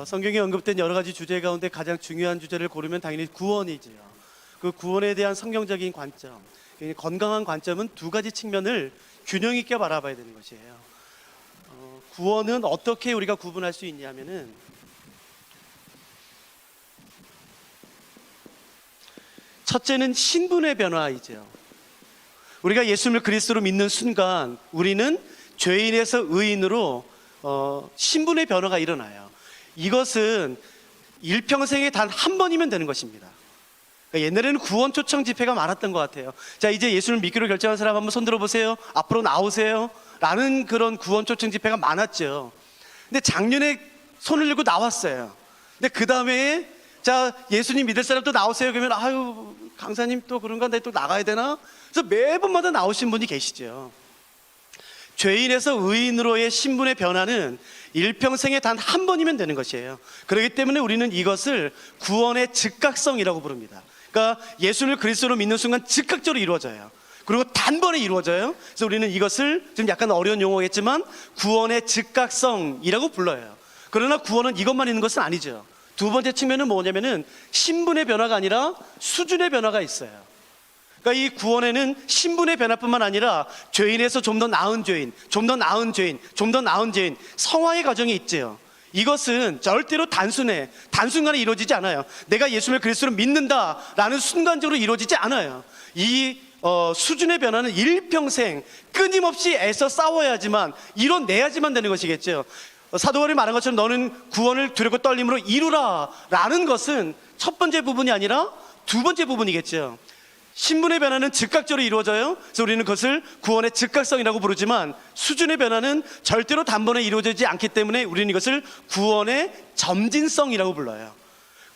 성경에 언급된 여러 가지 주제 가운데 가장 중요한 주제를 고르면 당연히 구원이지요. 그 구원에 대한 성경적인 관점, 건강한 관점은 두 가지 측면을 균형 있게 바라봐야 되는 것이에요. 구원은 어떻게 우리가 구분할 수 있냐면은 첫째는 신분의 변화이죠. 우리가 예수님을 그리스도로 믿는 순간 우리는 죄인에서 의인으로 신분의 변화가 일어나요. 이것은 일평생에 단 한 번이면 되는 것입니다. 그러니까 옛날에는 구원 초청 집회가 많았던 것 같아요. 자, 이제 예수를 믿기로 결정한 사람 한번 손 들어보세요. 앞으로 나오세요. 라는 그런 구원 초청 집회가 많았죠. 근데 작년에 손을 들고 나왔어요. 근데 그 다음에 자, 예수님 믿을 사람 또 나오세요. 그러면 아유, 강사님 또 그런가? 내가 또 나가야 되나? 그래서 매번마다 나오신 분이 계시죠. 죄인에서 의인으로의 신분의 변화는 일평생에 단 한 번이면 되는 것이에요. 그렇기 때문에 우리는 이것을 구원의 즉각성이라고 부릅니다. 그러니까 예수를 그리스도로 믿는 순간 즉각적으로 이루어져요. 그리고 단번에 이루어져요. 그래서 우리는 이것을 좀 약간 어려운 용어겠지만 구원의 즉각성이라고 불러요. 그러나 구원은 이것만 있는 것은 아니죠. 두 번째 측면은 뭐냐면은 신분의 변화가 아니라 수준의 변화가 있어요. 그러니까 이 구원에는 신분의 변화뿐만 아니라 죄인에서 좀 더 나은 죄인, 좀 더 나은 죄인, 좀 더 나은 죄인, 성화의 과정이 있죠. 이것은 절대로 단순간에 이루어지지 않아요. 내가 예수를 그리스도로 믿는다라는 순간적으로 이루어지지 않아요. 이 수준의 변화는 일평생 끊임없이 애써 싸워야지만 이뤄내야지만 되는 것이겠죠. 사도 바울이 말한 것처럼 너는 구원을 두렵고 떨림으로 이루라 라는 것은 첫 번째 부분이 아니라 두 번째 부분이겠죠. 신분의 변화는 즉각적으로 이루어져요. 그래서 우리는 그것을 구원의 즉각성이라고 부르지만 수준의 변화는 절대로 단번에 이루어지지 않기 때문에 우리는 이것을 구원의 점진성이라고 불러요.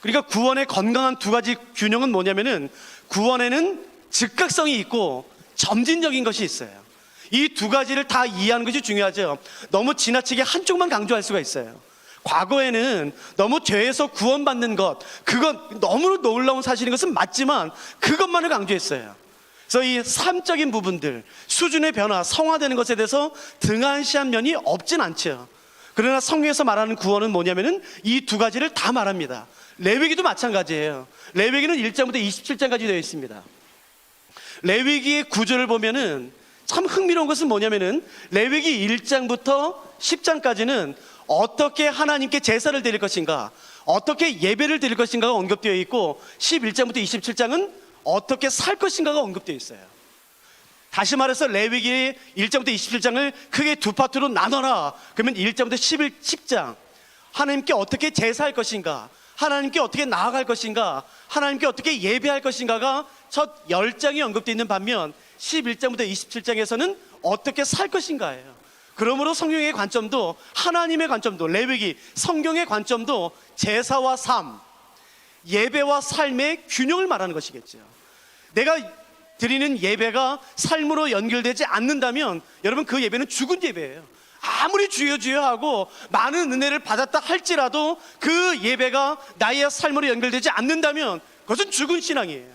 그러니까 구원의 건강한 두 가지 균형은 뭐냐면은 구원에는 즉각성이 있고 점진적인 것이 있어요. 이 두 가지를 다 이해하는 것이 중요하죠. 너무 지나치게 한쪽만 강조할 수가 있어요. 과거에는 너무 죄에서 구원받는 것, 그건 너무 놀라운 사실인 것은 맞지만 그것만을 강조했어요. 그래서 이 삶적인 부분들, 수준의 변화, 성화되는 것에 대해서 등한시한 면이 없진 않죠. 그러나 성경에서 말하는 구원은 뭐냐면은 이 두 가지를 다 말합니다. 레위기도 마찬가지예요. 레위기는 1장부터 27장까지 되어 있습니다. 레위기의 구조를 보면은 참 흥미로운 것은 뭐냐면은 레위기 1장부터 10장까지는 어떻게 하나님께 제사를 드릴 것인가, 어떻게 예배를 드릴 것인가가 언급되어 있고 11장부터 27장은 어떻게 살 것인가가 언급되어 있어요. 다시 말해서 레위기 1장부터 27장을 크게 두 파트로 나눠라. 그러면 1장부터 10장 하나님께 어떻게 제사할 것인가, 하나님께 어떻게 나아갈 것인가, 하나님께 어떻게 예배할 것인가가 첫 10장이 언급되어 있는 반면 11장부터 27장에서는 어떻게 살 것인가예요. 그러므로 성경의 관점도, 하나님의 관점도, 레위기 성경의 관점도 제사와 삶, 예배와 삶의 균형을 말하는 것이겠죠. 내가 드리는 예배가 삶으로 연결되지 않는다면 여러분 그 예배는 죽은 예배예요. 아무리 주여 주여 하고 많은 은혜를 받았다 할지라도 그 예배가 나의 삶으로 연결되지 않는다면 그것은 죽은 신앙이에요.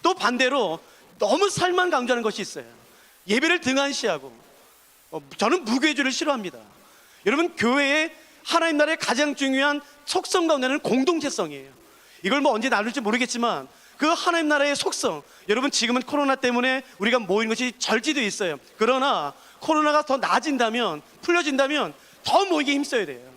또 반대로 너무 삶만 강조하는 것이 있어요. 예배를 등한시하고, 저는 무교회주를 싫어합니다. 여러분, 교회의 하나님 나라의 가장 중요한 속성 가운데는 공동체성이에요. 이걸 뭐 언제 나눌지 모르겠지만 그 하나님 나라의 속성, 여러분 지금은 코로나 때문에 우리가 모이는 것이 절지되어 있어요. 그러나 코로나가 더 나아진다면, 풀려진다면 더 모이게 힘써야 돼요.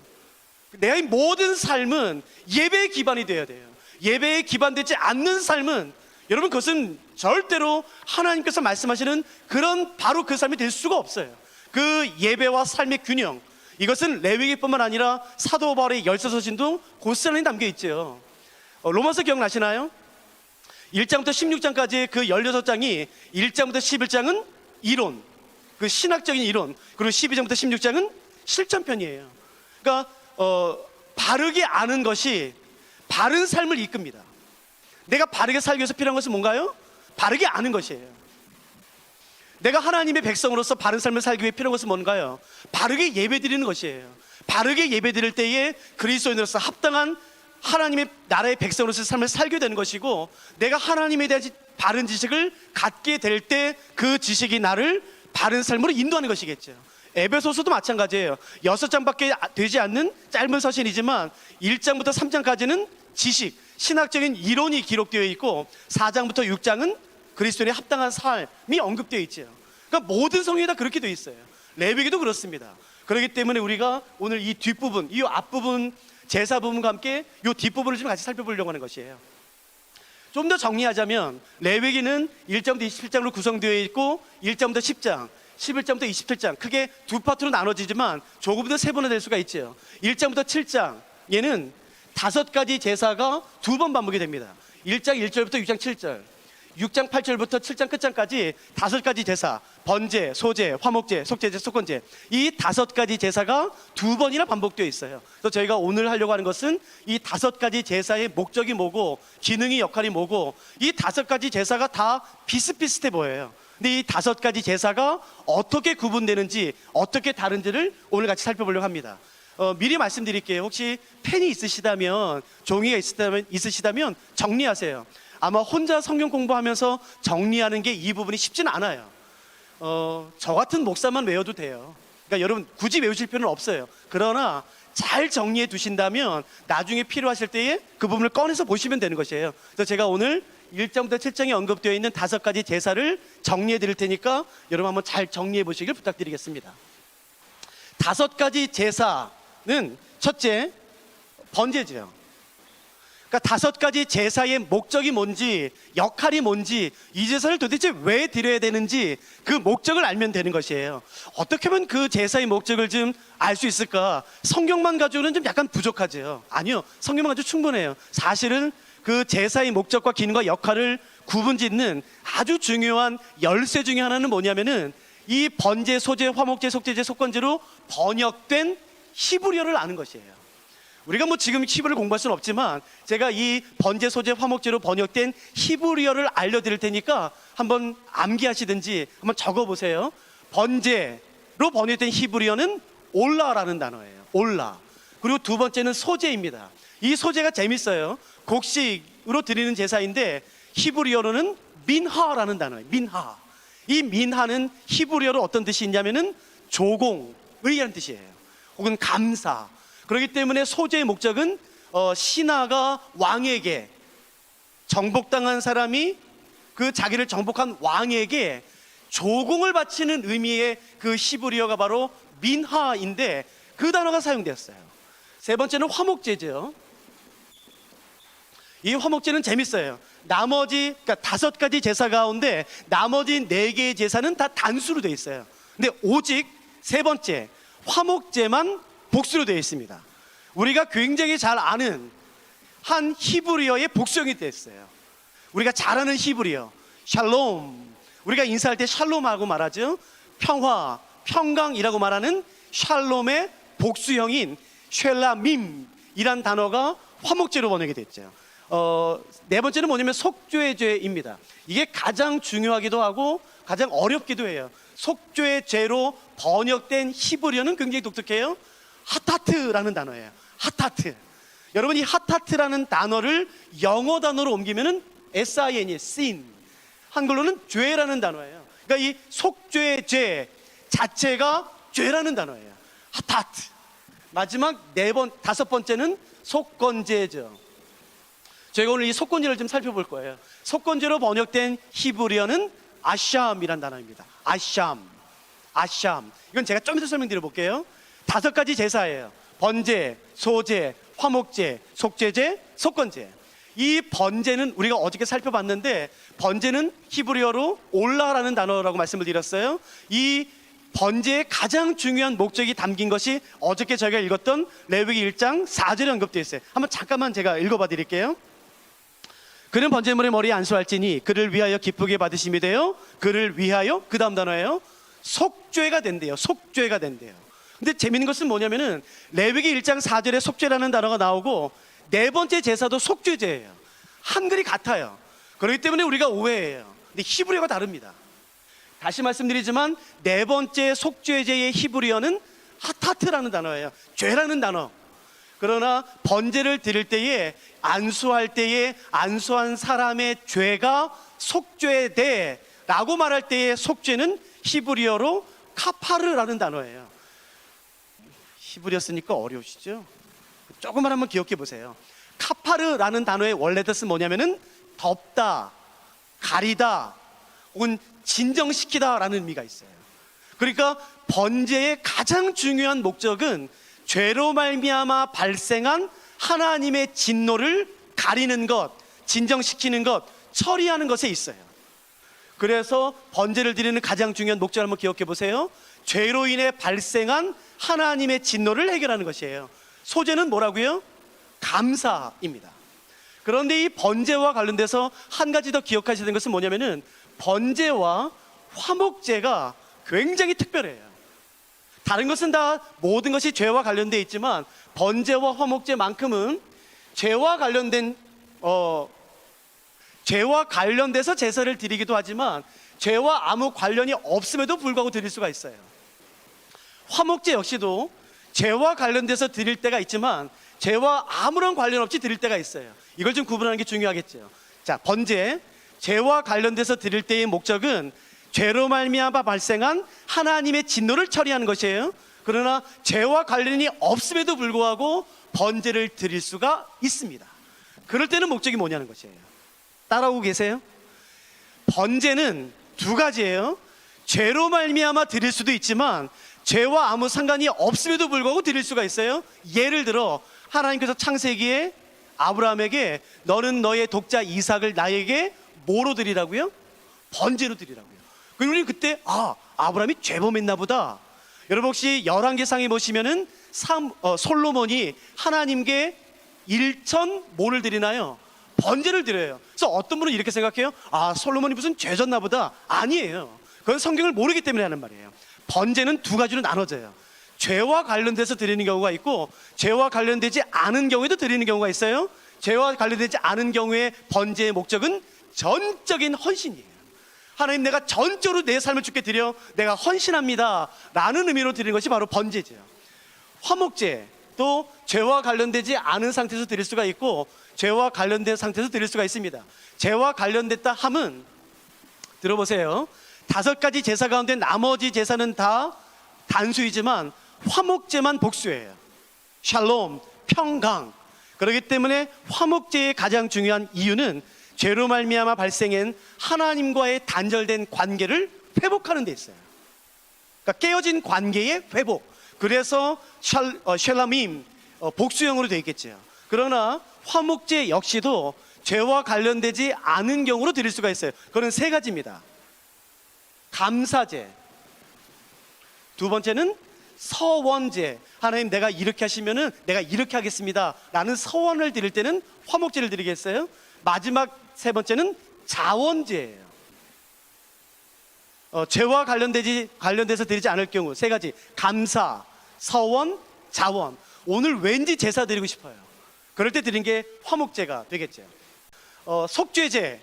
내 모든 삶은 예배의 기반이 되어야 돼요. 예배에 기반되지 않는 삶은 여러분 그것은 절대로 하나님께서 말씀하시는 그런 바로 그 삶이 될 수가 없어요. 그 예배와 삶의 균형, 이것은 레위기뿐만 아니라 사도 바울의 열서서신도 고스란히 담겨 있죠. 로마서 기억나시나요? 1장부터 16장까지의 그 16장이 1장부터 11장은 이론, 그 신학적인 이론, 그리고 12장부터 16장은 실천편이에요. 그러니까 바르게 아는 것이 바른 삶을 이끕니다. 내가 바르게 살기 위해서 필요한 것은 뭔가요? 바르게 아는 것이에요. 내가 하나님의 백성으로서 바른 삶을 살기 위해 필요한 것은 뭔가요? 바르게 예배드리는 것이에요. 바르게 예배드릴 때에 그리스도인으로서 합당한 하나님의 나라의 백성으로서 삶을 살게 되는 것이고, 내가 하나님에 대한 바른 지식을 갖게 될 때 그 지식이 나를 바른 삶으로 인도하는 것이겠죠. 에베소서도 마찬가지예요. 6장밖에 되지 않는 짧은 서신이지만 1장부터 3장까지는 지식, 신학적인 이론이 기록되어 있고 4장부터 6장은 그리스도인의 합당한 삶이 언급되어 있죠. 그러니까 모든 성경이 다 그렇게 되어 있어요. 레위기도 그렇습니다. 그렇기 때문에 우리가 오늘 이 뒷부분, 이 앞부분, 제사 부분과 함께 이 뒷부분을 좀 같이 살펴보려고 하는 것이에요. 좀 더 정리하자면 레위기는 1장부터 27장으로 구성되어 있고 1장부터 10장, 11장부터 27장 크게 두 파트로 나눠지지만 조금 더 세분화될 수가 있죠. 1장부터 7장 얘는 5가지 제사가 2번 반복이 됩니다. 1장 1절부터 6장 7절, 6장 8절부터 7장 끝장까지 5가지 제사, 번제, 소제, 화목제, 속제제, 속건제, 이 5가지 제사가 2번이나 반복되어 있어요. 그래서 저희가 오늘 하려고 하는 것은 이 5가지 제사의 목적이 뭐고 기능이 역할이 뭐고 이 5가지 제사가 다 비슷비슷해 보여요. 근데 이 5가지 제사가 어떻게 구분되는지 어떻게 다른지를 오늘 같이 살펴보려고 합니다. 미리 말씀드릴게요. 혹시 펜이 있으시다면, 종이가 있으시다면 정리하세요. 아마 혼자 성경 공부하면서 정리하는 게 이 부분이 쉽지는 않아요. 저 같은 목사만 외워도 돼요. 그러니까 여러분 굳이 외우실 필요는 없어요. 그러나 잘 정리해 두신다면 나중에 필요하실 때에 그 부분을 꺼내서 보시면 되는 것이에요. 그래서 제가 오늘 1장부터 7장에 언급되어 있는 5가지 제사를 정리해 드릴 테니까 여러분 한번 잘 정리해 보시길 부탁드리겠습니다. 5가지 제사는 첫째, 번제죠. 그러니까 5가지 제사의 목적이 뭔지, 역할이 뭔지, 이 제사를 도대체 왜 드려야 되는지 그 목적을 알면 되는 것이에요. 어떻게 하면 그 제사의 목적을 좀 알 수 있을까? 성경만 가지고는 좀 약간 부족하죠. 아니요, 성경만 가지고 충분해요. 사실은 그 제사의 목적과 기능과 역할을 구분짓는 아주 중요한 열쇠 중에 하나는 뭐냐면은 이 번제, 소제, 화목제, 속제제, 속건제로 번역된 히브리어를 아는 것이에요. 우리가 뭐 지금 히브리어를 공부할 수는 없지만 제가 이 번제, 소제, 화목제로 번역된 히브리어를 알려드릴 테니까 한번 암기하시든지 한번 적어보세요. 번제로 번역된 히브리어는 올라라는 단어예요. 올라. 그리고 두 번째는 소제입니다. 이 소제가 재밌어요. 곡식으로 드리는 제사인데 히브리어로는 민하라는 단어예요. 민하. 이 민하는 히브리어로 어떤 뜻이 있냐면은 조공의라는 뜻이에요. 혹은 감사. 그렇기 때문에 소제의 목적은 신하가 왕에게, 정복당한 사람이 그 자기를 정복한 왕에게 조공을 바치는 의미의 그 히브리어가 바로 민하인데 그 단어가 사용되었어요. 세 번째는 화목제죠. 이 화목제는 재밌어요. 나머지 그러니까 5가지 제사 가운데 나머지 4개의 제사는 다 단수로 되어 있어요. 근데 오직 세 번째 화목제만 복수로 되어 있습니다. 우리가 굉장히 잘 아는 한 히브리어의 복수형이 되어 있어요. 우리가 잘 아는 히브리어 샬롬, 우리가 인사할 때 샬롬하고 말하죠. 평화, 평강이라고 말하는 샬롬의 복수형인 쉘라밈이란 단어가 화목제로 번역이 됐죠. 네 번째는 뭐냐면 속죄죄입니다. 이게 가장 중요하기도 하고 가장 어렵기도 해요. 속죄죄로 번역된 히브리어는 굉장히 독특해요. 하타트라는 단어예요. 하타트. 여러분 이 하타트라는 단어를 영어 단어로 옮기면은 SIN이 sin. 한글로는 죄라는 단어예요. 그러니까 이 속죄죄 자체가 죄라는 단어예요. 하타트. 마지막 5번째는 속건제죠. 저희가 오늘 이 속건제를 좀 살펴볼 거예요. 속건제로 번역된 히브리어는 아샴이란 단어입니다. 아샴. 이건 제가 좀 이따 설명드려 볼게요. 5가지 제사예요. 번제, 소제, 화목제, 속제제, 속건제. 이 번제는 우리가 어저께 살펴봤는데 번제는 히브리어로 올라라는 단어라고 말씀을 드렸어요. 이 번제의 가장 중요한 목적이 담긴 것이 어저께 저희가 읽었던 레위기 1장 4절에 언급되어 있어요. 한번 잠깐만 제가 읽어봐 드릴게요. 그는 번제물의 머리에 안수할지니 그를 위하여 기쁘게 받으심이 되어 그를 위하여 그 다음 단어예요. 속죄가 된대요. 속죄가 된대요. 근데 재밌는 것은 뭐냐면은 레위기 1장 4절에 속죄라는 단어가 나오고 4번째 제사도 속죄제예요. 한글이 같아요. 그렇기 때문에 우리가 오해해요. 근데 히브리어가 다릅니다. 다시 말씀드리지만 4번째 속죄제의 히브리어는 하타트라는 단어예요. 죄라는 단어. 그러나 번제를 드릴 때에 안수할 때에 안수한 사람의 죄가 속죄돼 라고 말할 때의 속죄는 히브리어로 카파르라는 단어예요. 히브리어 쓰니까 어려우시죠? 조금만 한번 기억해 보세요. 카파르라는 단어의 원래 뜻은 뭐냐면은 덮다, 가리다, 혹은 진정시키다라는 의미가 있어요. 그러니까 번제의 가장 중요한 목적은 죄로 말미암아 발생한 하나님의 진노를 가리는 것, 진정시키는 것, 처리하는 것에 있어요. 그래서 번제를 드리는 가장 중요한 목적을 한번 기억해 보세요. 죄로 인해 발생한 하나님의 진노를 해결하는 것이에요. 소재는 뭐라고요? 감사입니다. 그런데 이 번제와 관련돼서 한 가지 더 기억하셔야 되는 것은 뭐냐면은 번제와 화목제가 굉장히 특별해요. 다른 것은 다 모든 것이 죄와 관련돼 있지만 번제와 화목제만큼은 죄와 관련돼서 제사를 드리기도 하지만 죄와 아무 관련이 없음에도 불구하고 드릴 수가 있어요. 화목제 역시도 죄와 관련돼서 드릴 때가 있지만 죄와 아무런 관련 없이 드릴 때가 있어요. 이걸 좀 구분하는 게 중요하겠죠. 자, 번제, 죄와 관련돼서 드릴 때의 목적은 죄로 말미암아 발생한 하나님의 진노를 처리하는 것이에요. 그러나 죄와 관련이 없음에도 불구하고 번제를 드릴 수가 있습니다. 그럴 때는 목적이 뭐냐는 것이에요. 따라오고 계세요? 번제는 두 가지예요. 죄로 말미암아 드릴 수도 있지만 죄와 아무 상관이 없음에도 불구하고 드릴 수가 있어요. 예를 들어 하나님께서 창세기에 아브라함에게 너는 너의 독자 이삭을 나에게 뭐로 드리라고요? 번제로 드리라고요. 그리고 우리는 그때 아브라함이 죄범했나 보다. 여러분 혹시 열왕기상에 보시면은 솔로몬이 하나님께 일천 뭐를 드리나요? 번제를 드려요. 그래서 어떤 분은 이렇게 생각해요. 솔로몬이 무슨 죄졌나 보다. 아니에요. 그건 성경을 모르기 때문에 하는 말이에요. 번제는 두 가지로 나눠져요. 죄와 관련돼서 드리는 경우가 있고 죄와 관련되지 않은 경우에도 드리는 경우가 있어요. 죄와 관련되지 않은 경우에 번제의 목적은 전적인 헌신이에요. 하나님, 내가 전적으로 내 삶을 주께 드려 내가 헌신합니다 라는 의미로 드리는 것이 바로 번제죠. 화목제 또 죄와 관련되지 않은 상태에서 드릴 수가 있고 죄와 관련된 상태에서 드릴 수가 있습니다. 죄와 관련됐다 함은 들어보세요. 5가지 제사 가운데 나머지 제사는 다 단수이지만 화목제만 복수예요. 샬롬, 평강. 그렇기 때문에 화목제의 가장 중요한 이유는 죄로 말미암아 발생한 하나님과의 단절된 관계를 회복하는 데 있어요. 그러니까 깨어진 관계의 회복. 그래서 샬라밈, 복수형으로 되어 있겠죠. 그러나 화목제 역시도 죄와 관련되지 않은 경우로 드릴 수가 있어요. 그건 3가지입니다. 감사제, 두 번째는 서원제. 하나님, 내가 이렇게 하시면은 내가 이렇게 하겠습니다 라는 서원을 드릴 때는 화목제를 드리겠어요. 마지막 3번째는 자원제예요. 죄와 관련돼서 드리지 않을 경우 3가지: 감사, 서원, 자원. 오늘 왠지 제사 드리고 싶어요. 그럴 때 드린 게 화목제가 되겠죠. 속죄제,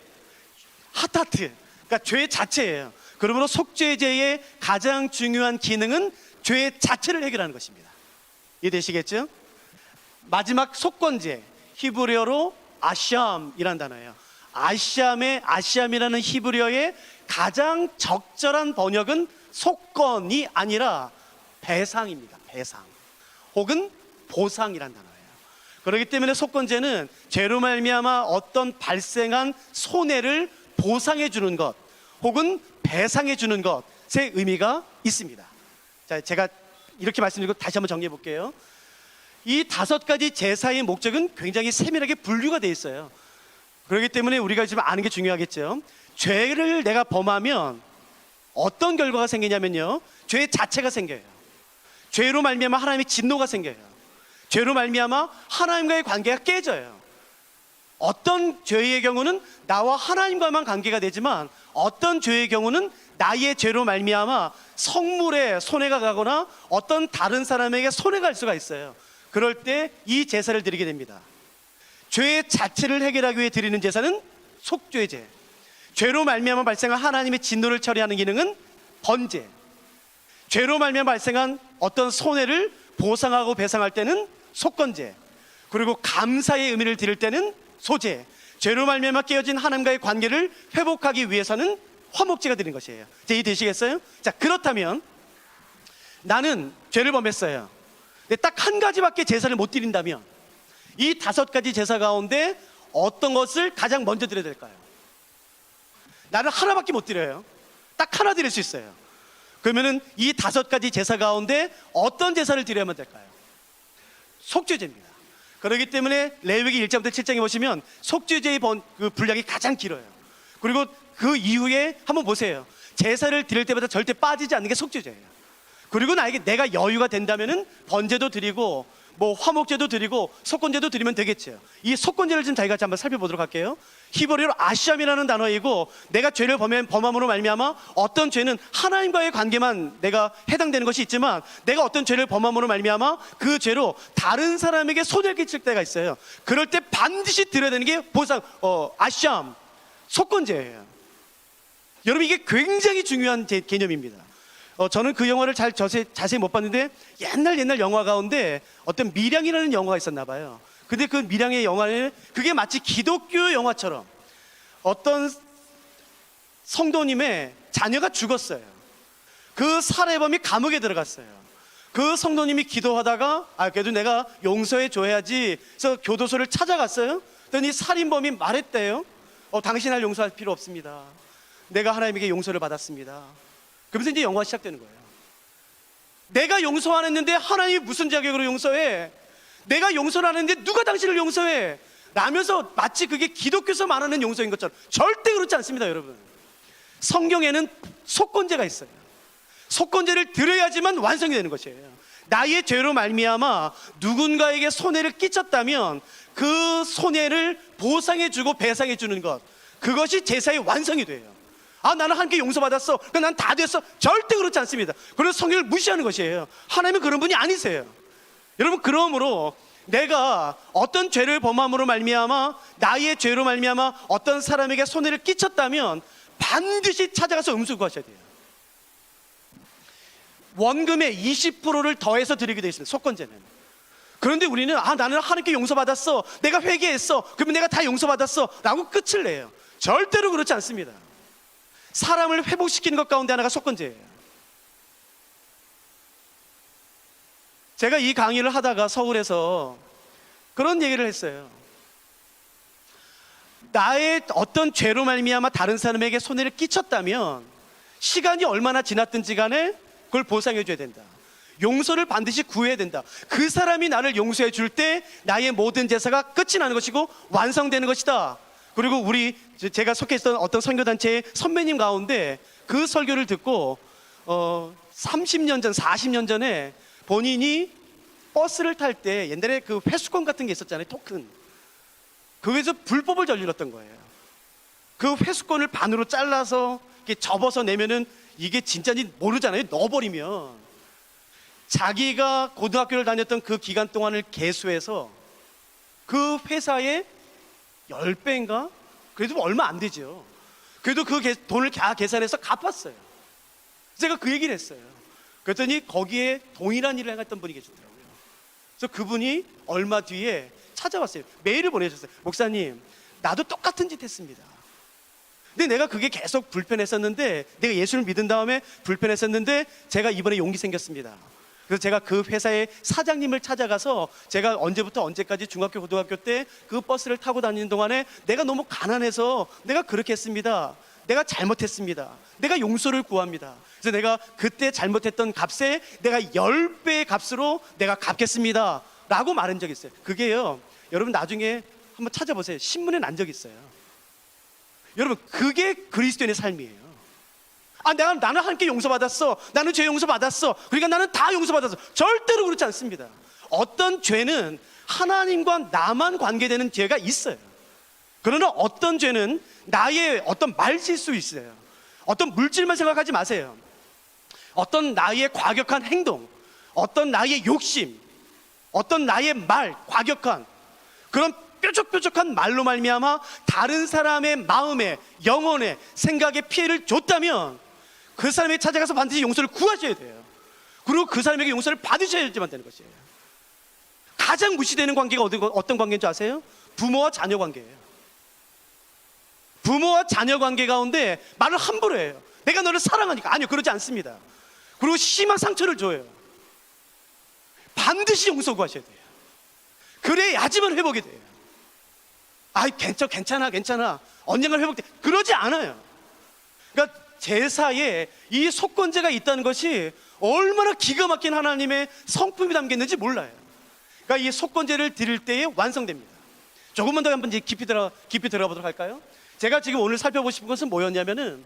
하타트, 그러니까 죄 자체예요. 그러므로 속죄제의 가장 중요한 기능은 죄 자체를 해결하는 것입니다. 이해되시겠죠? 마지막 속건제, 히브리어로 아샴이라는 단어예요. 아샴이라는 히브리어의 가장 적절한 번역은 속건이 아니라 배상입니다. 배상 혹은 보상이라는 단어예요. 그렇기 때문에 속건제는 죄로 말미암아 어떤 발생한 손해를 보상해 주는 것 혹은 배상해 주는 것의 의미가 있습니다. 자, 제가 이렇게 말씀드리고 다시 한번 정리해 볼게요. 이 5가지 제사의 목적은 굉장히 세밀하게 분류가 되어 있어요. 그렇기 때문에 우리가 지금 아는 게 중요하겠죠. 죄를 내가 범하면 어떤 결과가 생기냐면요, 죄 자체가 생겨요. 죄로 말미암아 하나님의 진노가 생겨요. 죄로 말미암아 하나님과의 관계가 깨져요. 어떤 죄의 경우는 나와 하나님과만 관계가 되지만 어떤 죄의 경우는 나의 죄로 말미암아 성물에 손해가 가거나 어떤 다른 사람에게 손해가 갈 수가 있어요. 그럴 때 이 제사를 드리게 됩니다. 죄 자체를 해결하기 위해 드리는 제사는 속죄제, 죄로 말미암아 발생한 하나님의 진노를 처리하는 기능은 번제, 죄로 말미암아 발생한 어떤 손해를 보상하고 배상할 때는 속건제, 그리고 감사의 의미를 드릴 때는 소제, 죄로 말미암아 깨어진 하나님과의 관계를 회복하기 위해서는 화목제가 드린 것이에요. 이해되시겠어요? 자, 그렇다면 나는 죄를 범했어요. 근데 딱 한 가지밖에 제사를 못 드린다면 이 5가지 제사 가운데 어떤 것을 가장 먼저 드려야 될까요? 나는 하나밖에 못 드려요. 딱 하나 드릴 수 있어요. 그러면은 이 5가지 제사 가운데 어떤 제사를 드려야만 될까요? 속죄제입니다. 그렇기 때문에 레위기 1장부터 7장에 보시면 속죄제의 그 분량이 가장 길어요. 그리고 그 이후에 한번 보세요. 제사를 드릴 때마다 절대 빠지지 않는 게 속죄제예요. 그리고 나에게 내가 여유가 된다면은 번제도 드리고 뭐 화목제도 드리고 속건제도 드리면 되겠죠. 이 속건제를 좀 저희가 한번 살펴보도록 할게요. 히브리어로 아시암이라는 단어이고, 내가 죄를 범함으로 말미암아 어떤 죄는 하나님과의 관계만 내가 해당되는 것이 있지만, 내가 어떤 죄를 범함으로 말미암아 그 죄로 다른 사람에게 손해를 끼칠 때가 있어요. 그럴 때 반드시 드려야 되는 게 보상, 아시암, 속건제예요. 여러분, 이게 굉장히 중요한 개념입니다. 저는 그 영화를 자세히 못 봤는데 옛날 영화 가운데 어떤 밀양이라는 영화가 있었나 봐요. 근데 그 밀양의 영화는 그게 마치 기독교 영화처럼 어떤 성도님의 자녀가 죽었어요. 그 살해범이 감옥에 들어갔어요. 그 성도님이 기도하다가 그래도 내가 용서해 줘야지 그래서 교도소를 찾아갔어요. 그랬더니 살인범이 말했대요. 당신 날 용서할 필요 없습니다. 내가 하나님에게 용서를 받았습니다. 그러면서 이제 영화가 시작되는 거예요. 내가 용서 안 했는데 하나님이 무슨 자격으로 용서해? 내가 용서를 안 했는데 누가 당신을 용서해? 라면서 마치 그게 기독교에서 말하는 용서인 것처럼. 절대 그렇지 않습니다, 여러분. 성경에는 속건제가 있어요. 속건제를 드려야지만 완성이 되는 것이에요. 나의 죄로 말미암아 누군가에게 손해를 끼쳤다면 그 손해를 보상해주고 배상해주는 것, 그것이 제사의 완성이 돼요. 나는 하나님께 용서받았어, 그러니까 난 다 됐어. 절대 그렇지 않습니다. 그래서 성경을 무시하는 것이에요. 하나님은 그런 분이 아니세요. 여러분, 그러므로 내가 어떤 죄를 범함으로 말미암아, 나의 죄로 말미암아 어떤 사람에게 손해를 끼쳤다면 반드시 찾아가서 음수구하셔야 돼요. 원금의 20%를 더해서 드리게 되어 있습니다, 속건제는. 그런데 우리는 나는 하나님께 용서받았어, 내가 회개했어, 그러면 내가 다 용서받았어 라고 끝을 내요. 절대로 그렇지 않습니다. 사람을 회복시키는 것 가운데 하나가 속건제예요. 제가 이 강의를 하다가 서울에서 그런 얘기를 했어요. 나의 어떤 죄로 말미암아 다른 사람에게 손해를 끼쳤다면 시간이 얼마나 지났든지 간에 그걸 보상해 줘야 된다. 용서를 반드시 구해야 된다. 그 사람이 나를 용서해 줄 때 나의 모든 제사가 끝이 나는 것이고 완성되는 것이다. 그리고 제가 속해 있던 어떤 선교단체의 선배님 가운데 그 설교를 듣고 30년 전, 40년 전에 본인이 버스를 탈 때 옛날에 그 회수권 같은 게 있었잖아요, 토큰. 거기서 불법을 저질렀던 거예요. 그 회수권을 반으로 잘라서 이렇게 접어서 내면은 이게 진짜인지 모르잖아요, 넣어버리면. 자기가 고등학교를 다녔던 그 기간 동안을 계수해서 그 회사에 10배인가? 그래도 얼마 안 되죠. 그래도 그 돈을 다 계산해서 갚았어요. 제가 그 얘기를 했어요. 그랬더니 거기에 동일한 일을 행했던 분이 계시더라고요. 그래서 그분이 얼마 뒤에 찾아왔어요. 메일을 보내셨어요. 목사님, 나도 똑같은 짓 했습니다. 근데 내가 그게 계속 불편했었는데, 내가 예수를 믿은 다음에 불편했었는데 제가 이번에 용기 생겼습니다. 그래서 제가 그 회사의 사장님을 찾아가서 제가 언제부터 언제까지 중학교 고등학교 때 그 버스를 타고 다니는 동안에 내가 너무 가난해서 내가 그렇게 했습니다. 내가 잘못했습니다. 내가 용서를 구합니다. 그래서 내가 그때 잘못했던 값에 내가 10배의 값으로 내가 갚겠습니다 라고 말한 적이 있어요. 그게요, 여러분 나중에 한번 찾아보세요. 신문에 난 적이 있어요. 여러분, 그게 그리스도인의 삶이에요. 나는 하나님께 용서받았어, 나는 죄 용서받았어, 그러니까 나는 다 용서받았어. 절대로 그렇지 않습니다. 어떤 죄는 하나님과 나만 관계되는 죄가 있어요. 그러나 어떤 죄는 나의 어떤 말실수 있어요. 어떤 물질만 생각하지 마세요. 어떤 나의 과격한 행동, 어떤 나의 욕심, 어떤 나의 말, 과격한 그런 뾰족뾰족한 말로 말미암아 다른 사람의 마음에, 영혼에, 생각에 피해를 줬다면 그 사람에게 찾아가서 반드시 용서를 구하셔야 돼요. 그리고 그 사람에게 용서를 받으셔야지만 되는 것이에요. 가장 무시되는 관계가 어떤 관계인 줄 아세요? 부모와 자녀 관계예요. 부모와 자녀 관계 가운데 말을 함부로 해요. 내가 너를 사랑하니까. 아니요, 그러지 않습니다. 그리고 심한 상처를 줘요. 반드시 용서 구하셔야 돼요. 그래야지만 회복이 돼요. 아이, 괜찮아. 언젠가 회복돼. 그러지 않아요. 그러니까 제사에 이 속건제가 있다는 것이 얼마나 기가 막힌 하나님의 성품이 담겼는지 몰라요. 그러니까 이 속건제를 드릴 때에 완성됩니다. 조금만 더 한번 이제 깊이 들어보도록 할까요? 제가 지금 오늘 살펴보고 싶은 것은 뭐였냐면은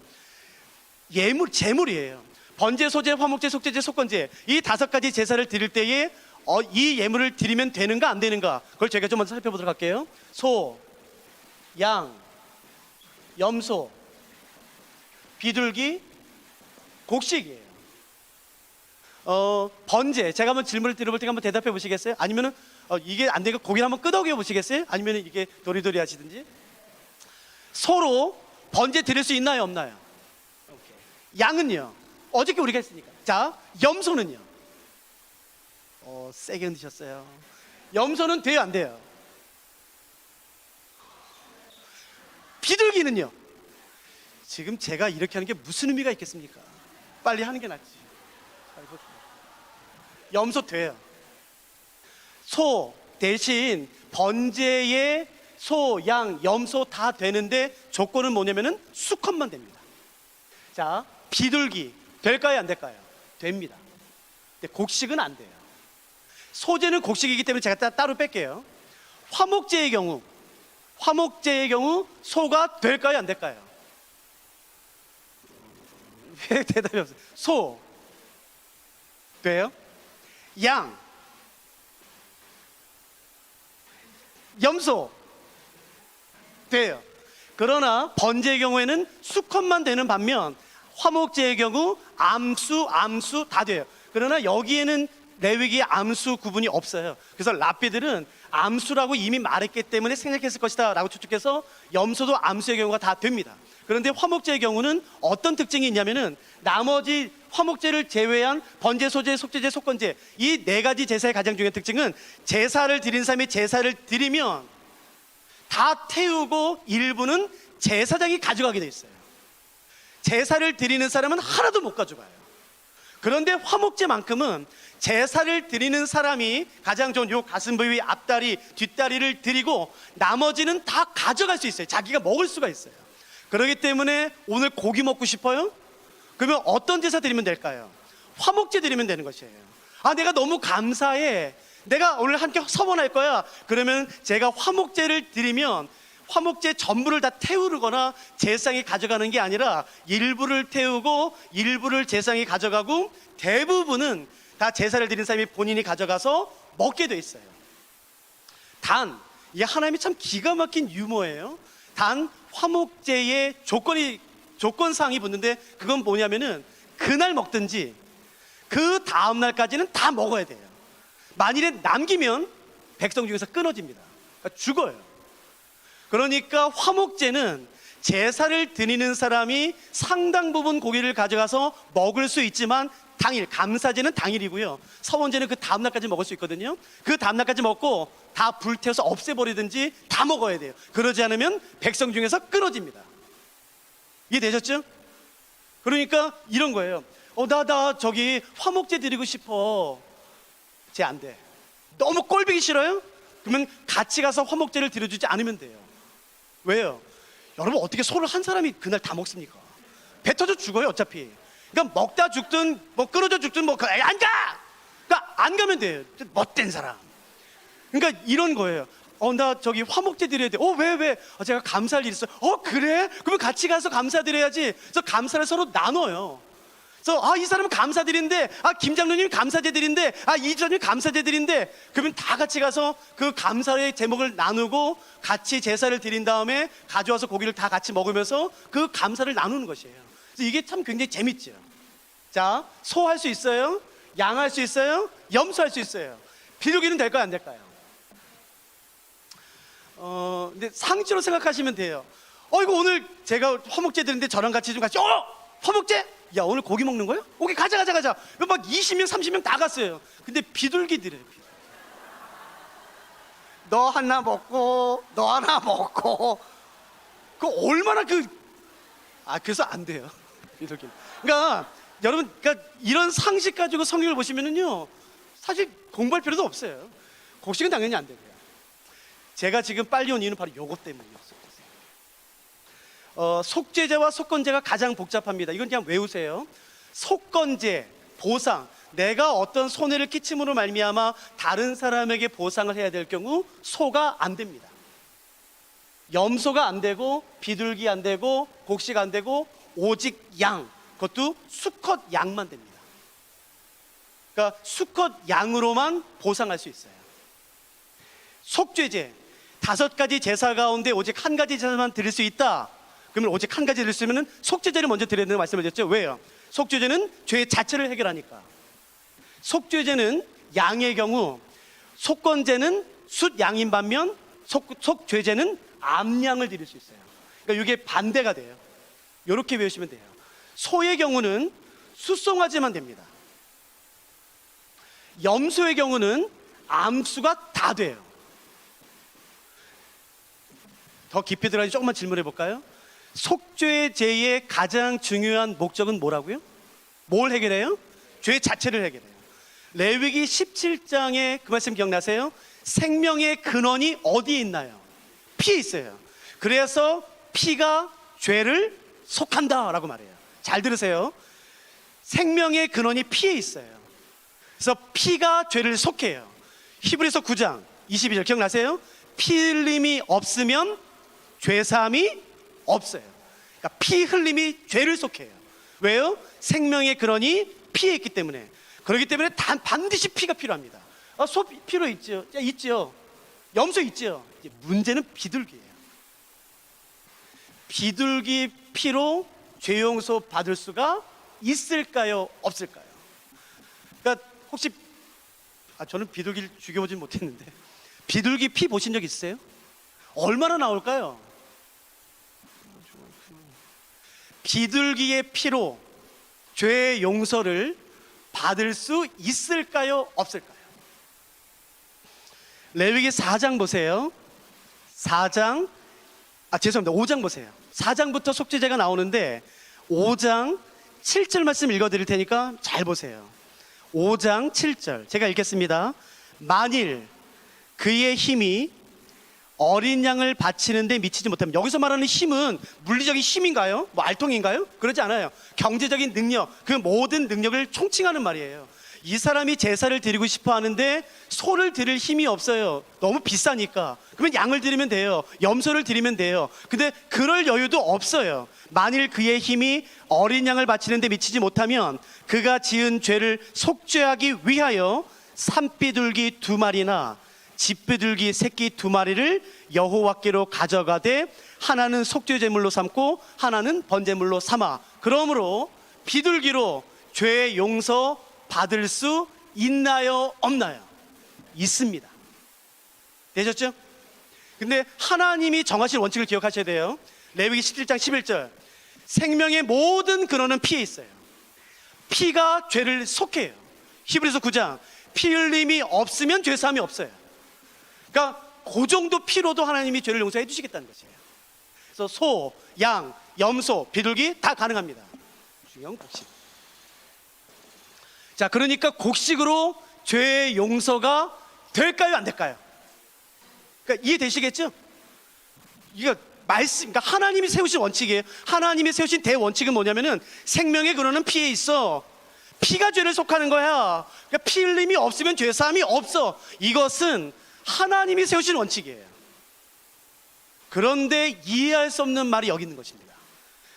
제물이에요. 번제, 소제, 화목제, 속제제, 속건제, 이 5가지 제사를 드릴 때에 이 예물을 드리면 되는가 안 되는가, 그걸 제가 좀 먼저 살펴보도록 할게요. 소, 양, 염소, 비둘기, 곡식이에요. 번제, 제가 한번 질문을 드려볼 테니까 한번 대답해 보시겠어요? 아니면은 이게 안 되니까 고기를 한번 끄덕여 보시겠어요? 아니면은 이게 도리도리 하시든지. 소로 번제 드릴 수 있나요, 없나요? 양은요? 어저께 우리가 했으니까. 자, 염소는요? 세게 흔드셨어요. 염소는 돼요, 안 돼요? 비둘기는요? 지금 제가 이렇게 하는 게 무슨 의미가 있겠습니까? 빨리 하는 게 낫지. 염소 돼요. 소 대신 번제에 소, 양, 염소 다 되는데 조건은 뭐냐면은 수컷만 됩니다. 자, 비둘기 될까요, 안 될까요? 됩니다. 근데 곡식은 안 돼요. 소제는 곡식이기 때문에 제가 따로 뺄게요. 화목제의 경우 소가 될까요, 안 될까요? 왜 대답이 없어요? 소 돼요? 양, 염소 돼요. 그러나 번제의 경우에는 수컷만 되는 반면 화목제의 경우 암수 다 돼요. 그러나 여기에는 레위기의 암수 구분이 없어요. 그래서 랍비들은 암수라고 이미 말했기 때문에 생략했을 것이다 라고 추측해서 염소도 암수의 경우가 다 됩니다. 그런데 화목제의 경우는 어떤 특징이 있냐면은 나머지 화목제를 제외한 번제, 소제, 속제제, 속건제, 이 4가지 제사의 가장 중요한 특징은 제사를 드린 사람이 제사를 드리면 다 태우고 일부는 제사장이 가져가게 돼 있어요. 제사를 드리는 사람은 하나도 못 가져가요. 그런데 화목제만큼은 제사를 드리는 사람이 가장 좋은 요 가슴 부위, 앞다리, 뒷다리를 드리고 나머지는 다 가져갈 수 있어요. 자기가 먹을 수가 있어요. 그렇기 때문에 오늘 고기 먹고 싶어요? 그러면 어떤 제사 드리면 될까요? 화목제 드리면 되는 것이에요. 아, 내가 너무 감사해, 내가 오늘 함께 서원할 거야. 그러면 제가 화목제를 드리면 화목제 전부를 다 태우거나 제사장이 가져가는 게 아니라 일부를 태우고 일부를 제사장이 가져가고 대부분은 다 제사를 드린 사람이 본인이 가져가서 먹게 돼 있어요. 단, 이 하나님이 참 기가 막힌 유머예요. 단 화목제의 조건사항이 붙는데 그건 뭐냐면은 그날 먹든지 그 다음날까지는 다 먹어야 돼요. 만일에 남기면 백성 중에서 끊어집니다. 그러니까 죽어요. 그러니까 화목제는 제사를 드리는 사람이 상당 부분 고기를 가져가서 먹을 수 있지만 당일, 감사제는 당일이고요, 서원제는 그 다음날까지 먹을 수 있거든요. 그 다음날까지 먹고 다 불태워서 없애버리든지 다 먹어야 돼요. 그러지 않으면 백성 중에서 끊어집니다. 이해되셨죠? 그러니까 이런 거예요. 나 저기 화목제 드리고 싶어. 쟤 안 돼. 너무 꼴보기 싫어요? 그러면 같이 가서 화목제를 드려주지 않으면 돼요. 왜요? 여러분, 어떻게 소를 한 사람이 그날 다 먹습니까? 배 터져 죽어요, 어차피. 그러니까 먹다 죽든 뭐 끊어져 죽든 뭐 안 가! 그러니까 안 가면 돼요. 못된 사람. 그러니까 이런 거예요. 나 저기 화목제 드려야 돼. 왜? 제가 감사할 일 있어요. 그래? 그러면 같이 가서 감사드려야지. 그래서 감사를 서로 나눠요. 그래서 이 사람은 감사드린데, 김 장로님 감사제 드린데, 이 장로님 감사제 드린데, 그러면 다 같이 가서 그 감사의 제목을 나누고 같이 제사를 드린 다음에 가져와서 고기를 다 같이 먹으면서 그 감사를 나누는 것이에요. 그래서 이게 참 굉장히 재밌죠. 자, 소 할 수 있어요? 양 할 수 있어요? 염소 할 수 있어요. 비둘기는 될까요, 안 될까요? 근데 상주로 생각하시면 돼요. 이거 오늘 제가 화목제 드리는데 저랑 같이 좀 같이 화목제? 야, 오늘 고기 먹는 거예요? 오케이, 가자. 막 20명 30명 다 갔어요. 근데 비둘기들이에요. 너 하나 먹고 너 하나 먹고, 그 얼마나 그래서 안 돼요, 비둘기. 그러니까 여러분, 이런 상식 가지고 성경을 보시면은요, 사실 공부할 필요도 없어요. 곡식은 당연히 안 되고요. 제가 지금 빨리 온 이유는 바로 요것 때문이었어요. 속죄제와 속건제가 가장 복잡합니다. 이건 그냥 외우세요. 속건제, 보상, 내가 어떤 손해를 끼침으로 말미암아 다른 사람에게 보상을 해야 될 경우 소가 안 됩니다. 염소가 안 되고 비둘기 안 되고 곡식 안 되고 오직 양, 그것도 수컷 양만 됩니다. 그러니까 수컷 양으로만 보상할 수 있어요. 속죄제, 5가지 제사 가운데 오직 한 가지 제사만 드릴 수 있다. 그러면 오직 한 가지 드릴 수 있으면 속죄제를 먼저 드려야 된다고 말씀을 드렸죠. 왜요? 속죄제는 죄 자체를 해결하니까. 속죄제는 양의 경우, 속건제는 숫 양인 반면 속죄제는 암양을 드릴 수 있어요. 그러니까 이게 반대가 돼요. 이렇게 외우시면 돼요. 소의 경우는 숫송아지만 됩니다. 염소의 경우는 암수가 다 돼요. 더 깊이 들어가서 조금만 질문해 볼까요? 속죄제의 가장 중요한 목적은 뭐라고요? 뭘 해결해요? 죄 자체를 해결해요. 레위기 17장에 그 말씀 기억나세요? 생명의 근원이 어디에 있나요? 피에 있어요. 그래서 피가 죄를 속한다라고 말해요. 잘 들으세요. 생명의 근원이 피에 있어요. 그래서 피가 죄를 속해요. 히브리서 9장 22절 기억나세요? 피 흘림이 없으면 죄사함이 없어요. 그러니까 피 흘림이 죄를 속해요. 왜요? 생명의 근원이 피에 있기 때문에. 그렇기 때문에 반드시 피가 필요합니다. 소 필요 있죠. 있죠. 염소 있죠. 문제는 비둘기예요. 비둘기 피로 죄 용서 받을 수가 있을까요? 없을까요? 그러니까 혹시 저는 비둘기를 죽여보진 못했는데 비둘기 피 보신 적 있으세요? 얼마나 나올까요? 비둘기의 피로 죄 용서를 받을 수 있을까요? 없을까요? 레위기 4장 보세요. 5장 보세요. 4장부터 속죄제가 나오는데 5장 7절 말씀 읽어드릴 테니까 잘 보세요. 5장 7절 제가 읽겠습니다. 만일 그의 힘이 어린 양을 바치는데 미치지 못하면, 여기서 말하는 힘은 물리적인 힘인가요? 뭐 알통인가요? 그러지 않아요. 경제적인 능력, 그 모든 능력을 총칭하는 말이에요. 이 사람이 제사를 드리고 싶어 하는데 소를 드릴 힘이 없어요. 너무 비싸니까. 그러면 양을 드리면 돼요. 염소를 드리면 돼요. 근데 그럴 여유도 없어요. 만일 그의 힘이 어린 양을 바치는데 미치지 못하면 그가 지은 죄를 속죄하기 위하여 산비둘기 2마리나 집비둘기 새끼 2마리를 여호와께로 가져가되 하나는 속죄제물로 삼고 하나는 번제물로 삼아. 그러므로 비둘기로 죄 용서 받을 수 있나요? 없나요? 있습니다. 되셨죠? 근데 하나님이 정하신 원칙을 기억하셔야 돼요. 레위기 17장 11절 생명의 모든 근원은 피에 있어요. 피가 죄를 속해요. 히브리서 9장 피 흘림이 없으면 죄사함이 없어요. 그러니까 그 정도 피로도 하나님이 죄를 용서해 주시겠다는 것이에요. 그래서 소, 양, 염소, 비둘기 다 가능합니다. 중요한 곡식. 자, 그러니까 곡식으로 죄 용서가 될까요? 안 될까요? 그러니까 이해되시겠죠? 이거 그러니까 하나님이 세우신 원칙이에요. 하나님이 세우신 대원칙은 뭐냐면은 생명의 근원은 피에 있어. 피가 죄를 속하는 거야. 그러니까 피 흘림이 없으면 죄사함이 없어. 이것은 하나님이 세우신 원칙이에요. 그런데 이해할 수 없는 말이 여기 있는 것입니다.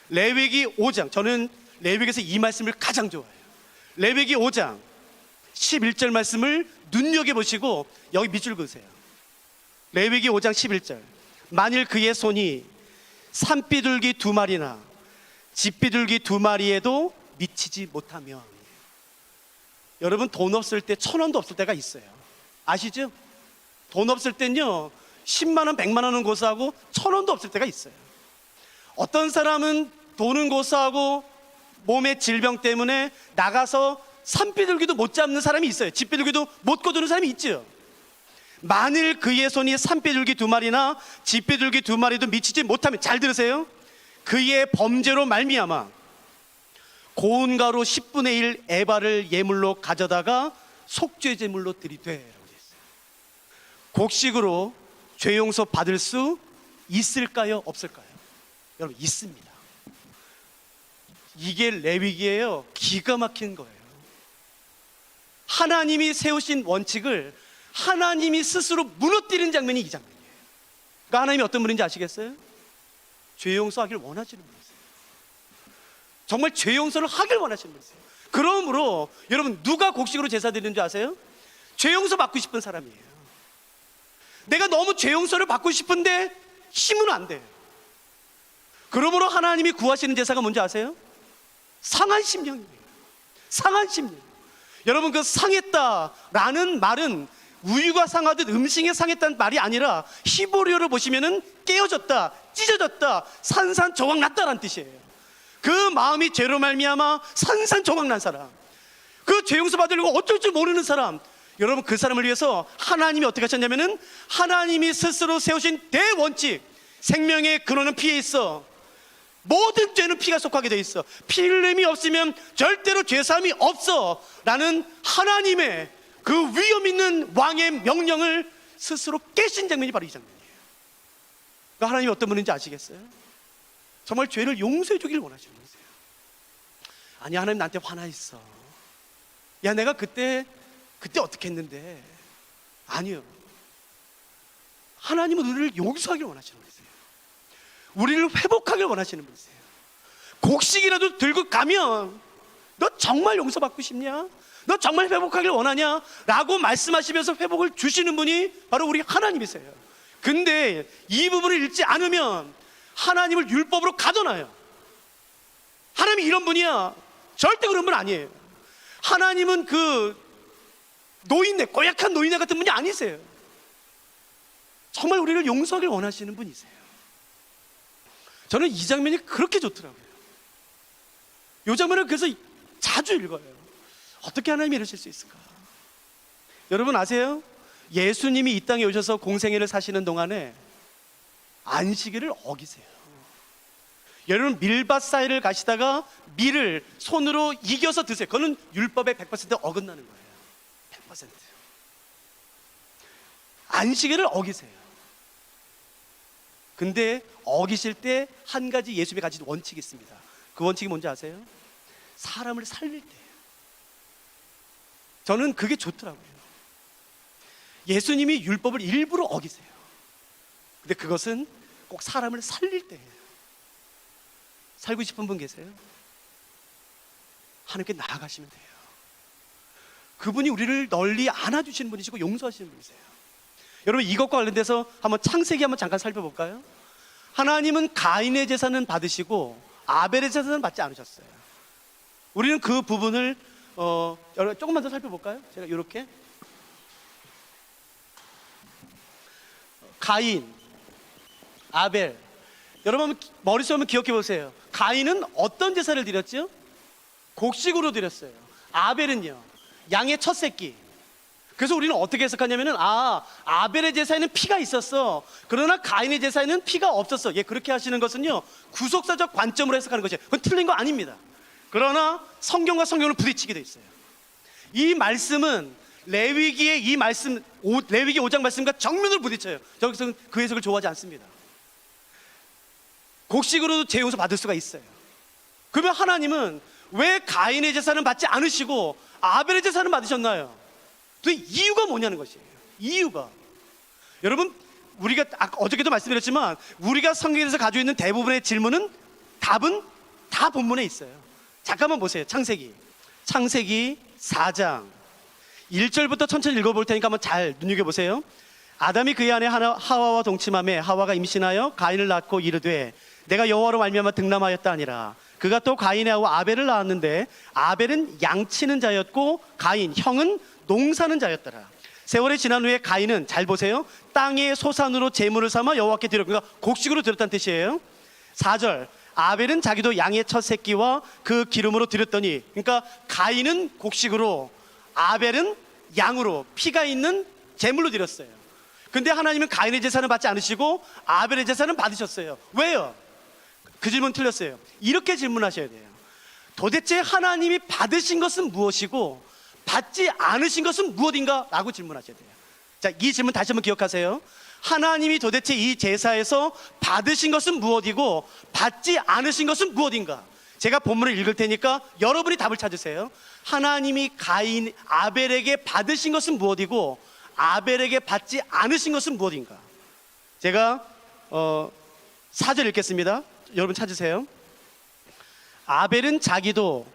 레위기 5장, 저는 레위기에서 이 말씀을 가장 좋아해요. 레위기 5장 11절 말씀을 눈여겨보시고 여기 밑줄 그으세요. 레위기 5장 11절 만일 그의 손이 산비둘기 2마리나 집비둘기 2마리에도 미치지 못하면, 여러분 돈 없을 때 1,000원도 없을 때가 있어요. 아시죠? 돈 없을 땐요 10만 원, 100만 원은 고사하고 1,000원도 없을 때가 있어요. 어떤 사람은 돈은 고사하고 몸의 질병 때문에 나가서 산비둘기도 못 잡는 사람이 있어요. 집비둘기도 못 거두는 사람이 있죠. 만일 그의 손이 산비둘기 2마리나 집비둘기 2마리도 미치지 못하면, 잘 들으세요, 그의 범죄로 말미암아 고운 가루 10분의 1 에바를 예물로 가져다가 속죄 제물로 드리되라고 되어 있어요. 곡식으로 죄 용서 받을 수 있을까요? 없을까요? 여러분, 있습니다. 이게 레위기예요. 기가 막힌 거예요. 하나님이 세우신 원칙을 하나님이 스스로 무너뜨리는 장면이 이 장면이에요. 그러니까 하나님이 어떤 분인지 아시겠어요? 죄 용서하기를 원하시는 분이세요. 정말 죄 용서를 하길 원하시는 분이세요. 그러므로 여러분, 누가 곡식으로 제사 드리는 줄 아세요? 죄 용서 받고 싶은 사람이에요. 내가 너무 죄 용서를 받고 싶은데 힘은 안 돼요. 그러므로 하나님이 구하시는 제사가 뭔지 아세요? 상한 심령이에요. 상한 심령. 여러분, 그 상했다라는 말은 우유가 상하듯 음식이 상했다는 말이 아니라 히브리어를 보시면은 깨어졌다, 찢어졌다, 산산조각 났다라는 뜻이에요. 그 마음이 죄로 말미암아 산산조각 난 사람, 그 죄 용서 받으려고 어쩔 줄 모르는 사람, 여러분, 그 사람을 위해서 하나님이 어떻게 하셨냐면은 하나님이 스스로 세우신 대원칙, 생명의 근원은 피에 있어. 모든 죄는 피가 속하게 돼 있어. 피 흘림이 없으면 절대로 죄사함이 없어 라는 하나님의 그 위험 있는 왕의 명령을 스스로 깨신 장면이 바로 이 장면이에요. 그러니까 하나님이 어떤 분인지 아시겠어요? 정말 죄를 용서해 주길 원하시는 분이세요. 아니, 하나님 나한테 화나 있어. 야, 내가 그때 어떻게 했는데. 아니요, 하나님은 우리를 용서하길 원하시는 분이세요. 우리를 회복하길 원하시는 분이세요. 곡식이라도 들고 가면 너 정말 용서받고 싶냐? 너 정말 회복하길 원하냐? 라고 말씀하시면서 회복을 주시는 분이 바로 우리 하나님이세요. 근데 이 부분을 읽지 않으면 하나님을 율법으로 가둬놔요. 하나님이 이런 분이야. 절대 그런 분 아니에요. 하나님은 그 노인네, 고약한 노인네 같은 분이 아니세요. 정말 우리를 용서하길 원하시는 분이세요. 저는 이 장면이 그렇게 좋더라고요. 이 장면을 그래서 자주 읽어요. 어떻게 하나님이 이러실 수 있을까? 여러분 아세요? 예수님이 이 땅에 오셔서 공생애를 사시는 동안에 안식일을 어기세요. 여러분, 밀밭 사이를 가시다가 밀을 손으로 이겨서 드세요. 그거는 율법에 100% 어긋나는 거예요. 100%. 안식일을 어기세요. 근데 어기실 때 한 가지 예수님이 가진 원칙이 있습니다. 그 원칙이 뭔지 아세요? 사람을 살릴 때. 저는 그게 좋더라고요. 예수님이 율법을 일부러 어기세요. 근데 그것은 꼭 사람을 살릴 때예요. 살고 싶은 분 계세요? 하나님께 나아가시면 돼요. 그분이 우리를 널리 안아주시는 분이시고 용서하시는 분이세요. 여러분, 이것과 관련돼서 한번 창세기 한번 잠깐 살펴볼까요? 하나님은 가인의 제사는 받으시고 아벨의 제사는 받지 않으셨어요. 우리는 그 부분을 조금만 더 살펴볼까요? 제가 이렇게 가인, 아벨. 여러분 머릿속에 한번 기억해 보세요. 가인은 어떤 제사를 드렸죠? 곡식으로 드렸어요. 아벨은요, 양의 첫 새끼. 그래서 우리는 어떻게 해석하냐면은, 아벨의 제사에는 피가 있었어. 그러나 가인의 제사에는 피가 없었어. 예, 그렇게 하시는 것은요, 구속사적 관점으로 해석하는 것이에요. 그건 틀린 거 아닙니다. 그러나 성경과 성경을 부딪히게 돼 있어요. 이 말씀은 레위기의 이 말씀, 레위기 5장 말씀과 정면으로 부딪혀요. 저기서는 그 해석을 좋아하지 않습니다. 곡식으로도 죄 용서 받을 수가 있어요. 그러면 하나님은 왜 가인의 제사는 받지 않으시고 아벨의 제사는 받으셨나요? 그 이유가 뭐냐는 것이에요. 이유가, 여러분, 우리가 어저께도 말씀드렸지만 우리가 성경에서 가지고 있는 대부분의 질문은 답은 다 본문에 있어요. 잠깐만 보세요. 창세기 4장 1절부터 천천히 읽어볼 테니까 한번 잘 눈여겨보세요. 아담이 그의 아내 하와와 동침하매 하와가 임신하여 가인을 낳고 이르되 내가 여호와로 말미암아 등남하였다 하니라. 그가 또 가인하고 아벨을 낳았는데 아벨은 양치는 자였고 가인 형은 농사는 자였더라. 세월이 지난 후에 가인은, 잘 보세요, 땅의 소산으로 제물을 삼아 여호와께 드렸고, 그러니까 곡식으로 드렸다는 뜻이에요. 4절, 아벨은 자기도 양의 첫 새끼와 그 기름으로 드렸더니, 그러니까 가인은 곡식으로, 아벨은 양으로 피가 있는 제물로 드렸어요. 근데 하나님은 가인의 제사는 받지 않으시고 아벨의 제사는 받으셨어요. 왜요? 그 질문 틀렸어요. 이렇게 질문하셔야 돼요. 도대체 하나님이 받으신 것은 무엇이고 받지 않으신 것은 무엇인가? 라고 질문하셔야 돼요. 자, 이 질문 다시 한번 기억하세요. 하나님이 도대체 이 제사에서 받으신 것은 무엇이고 받지 않으신 것은 무엇인가? 제가 본문을 읽을 테니까 여러분이 답을 찾으세요. 하나님이 아벨에게 받으신 것은 무엇이고 아벨에게 받지 않으신 것은 무엇인가? 제가 4절 읽겠습니다. 여러분 찾으세요. 아벨은 자기도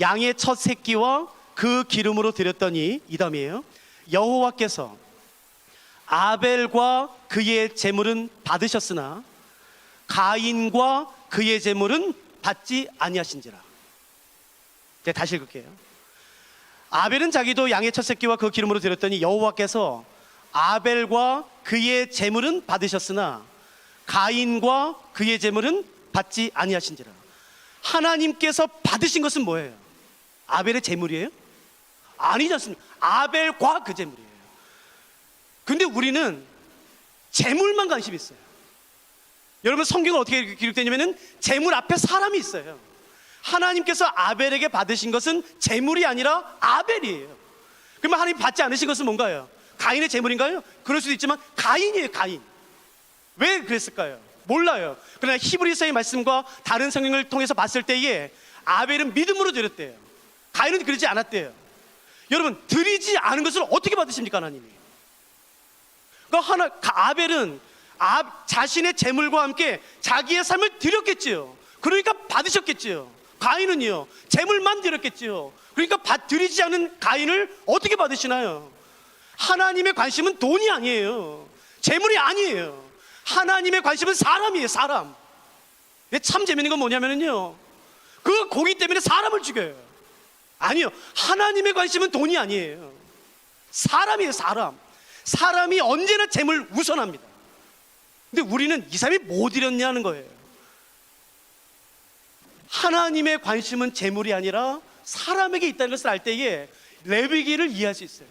양의 첫 새끼와 그 기름으로 드렸더니, 이 다음이에요. 여호와께서 아벨과 그의 제물은 받으셨으나 가인과 그의 제물은 받지 아니하신지라. 제가 다시 읽을게요. 아벨은 자기도 양의 첫 새끼와 그 기름으로 드렸더니 여호와께서 아벨과 그의 제물은 받으셨으나 가인과 그의 제물은 받지 아니하신지라. 하나님께서 받으신 것은 뭐예요? 아벨의 제물이에요? 아니지 않습니까? 아벨과 그 제물이에요. 근데 우리는 제물만 관심이 있어요. 여러분, 성경은 어떻게 기록되냐면은 제물 앞에 사람이 있어요. 하나님께서 아벨에게 받으신 것은 제물이 아니라 아벨이에요. 그러면 하나님 받지 않으신 것은 뭔가요? 가인의 제물인가요? 그럴 수도 있지만 가인이에요. 가인. 왜 그랬을까요? 몰라요. 그러나 히브리서의 말씀과 다른 성경을 통해서 봤을 때에 아벨은 믿음으로 드렸대요. 가인은 그러지 않았대요. 여러분, 드리지 않은 것을 어떻게 받으십니까? 하나님이. 그러니까 아벨은 자신의 제물과 함께 자기의 삶을 드렸겠지요. 그러니까 받으셨겠지요. 가인은요, 제물만 드렸겠지요. 그러니까 드리지 않은 가인을 어떻게 받으시나요? 하나님의 관심은 돈이 아니에요. 제물이 아니에요. 하나님의 관심은 사람이에요. 사람. 근데 참 재밌는 건 뭐냐면요, 그 고기 때문에 사람을 죽여요. 아니요, 하나님의 관심은 돈이 아니에요. 사람이에요. 사람이 언제나 재물 우선합니다. 근데 우리는 이 사람이 뭐 드렸냐는 거예요. 하나님의 관심은 재물이 아니라 사람에게 있다는 것을 알 때에 레위기를 이해할 수 있어요.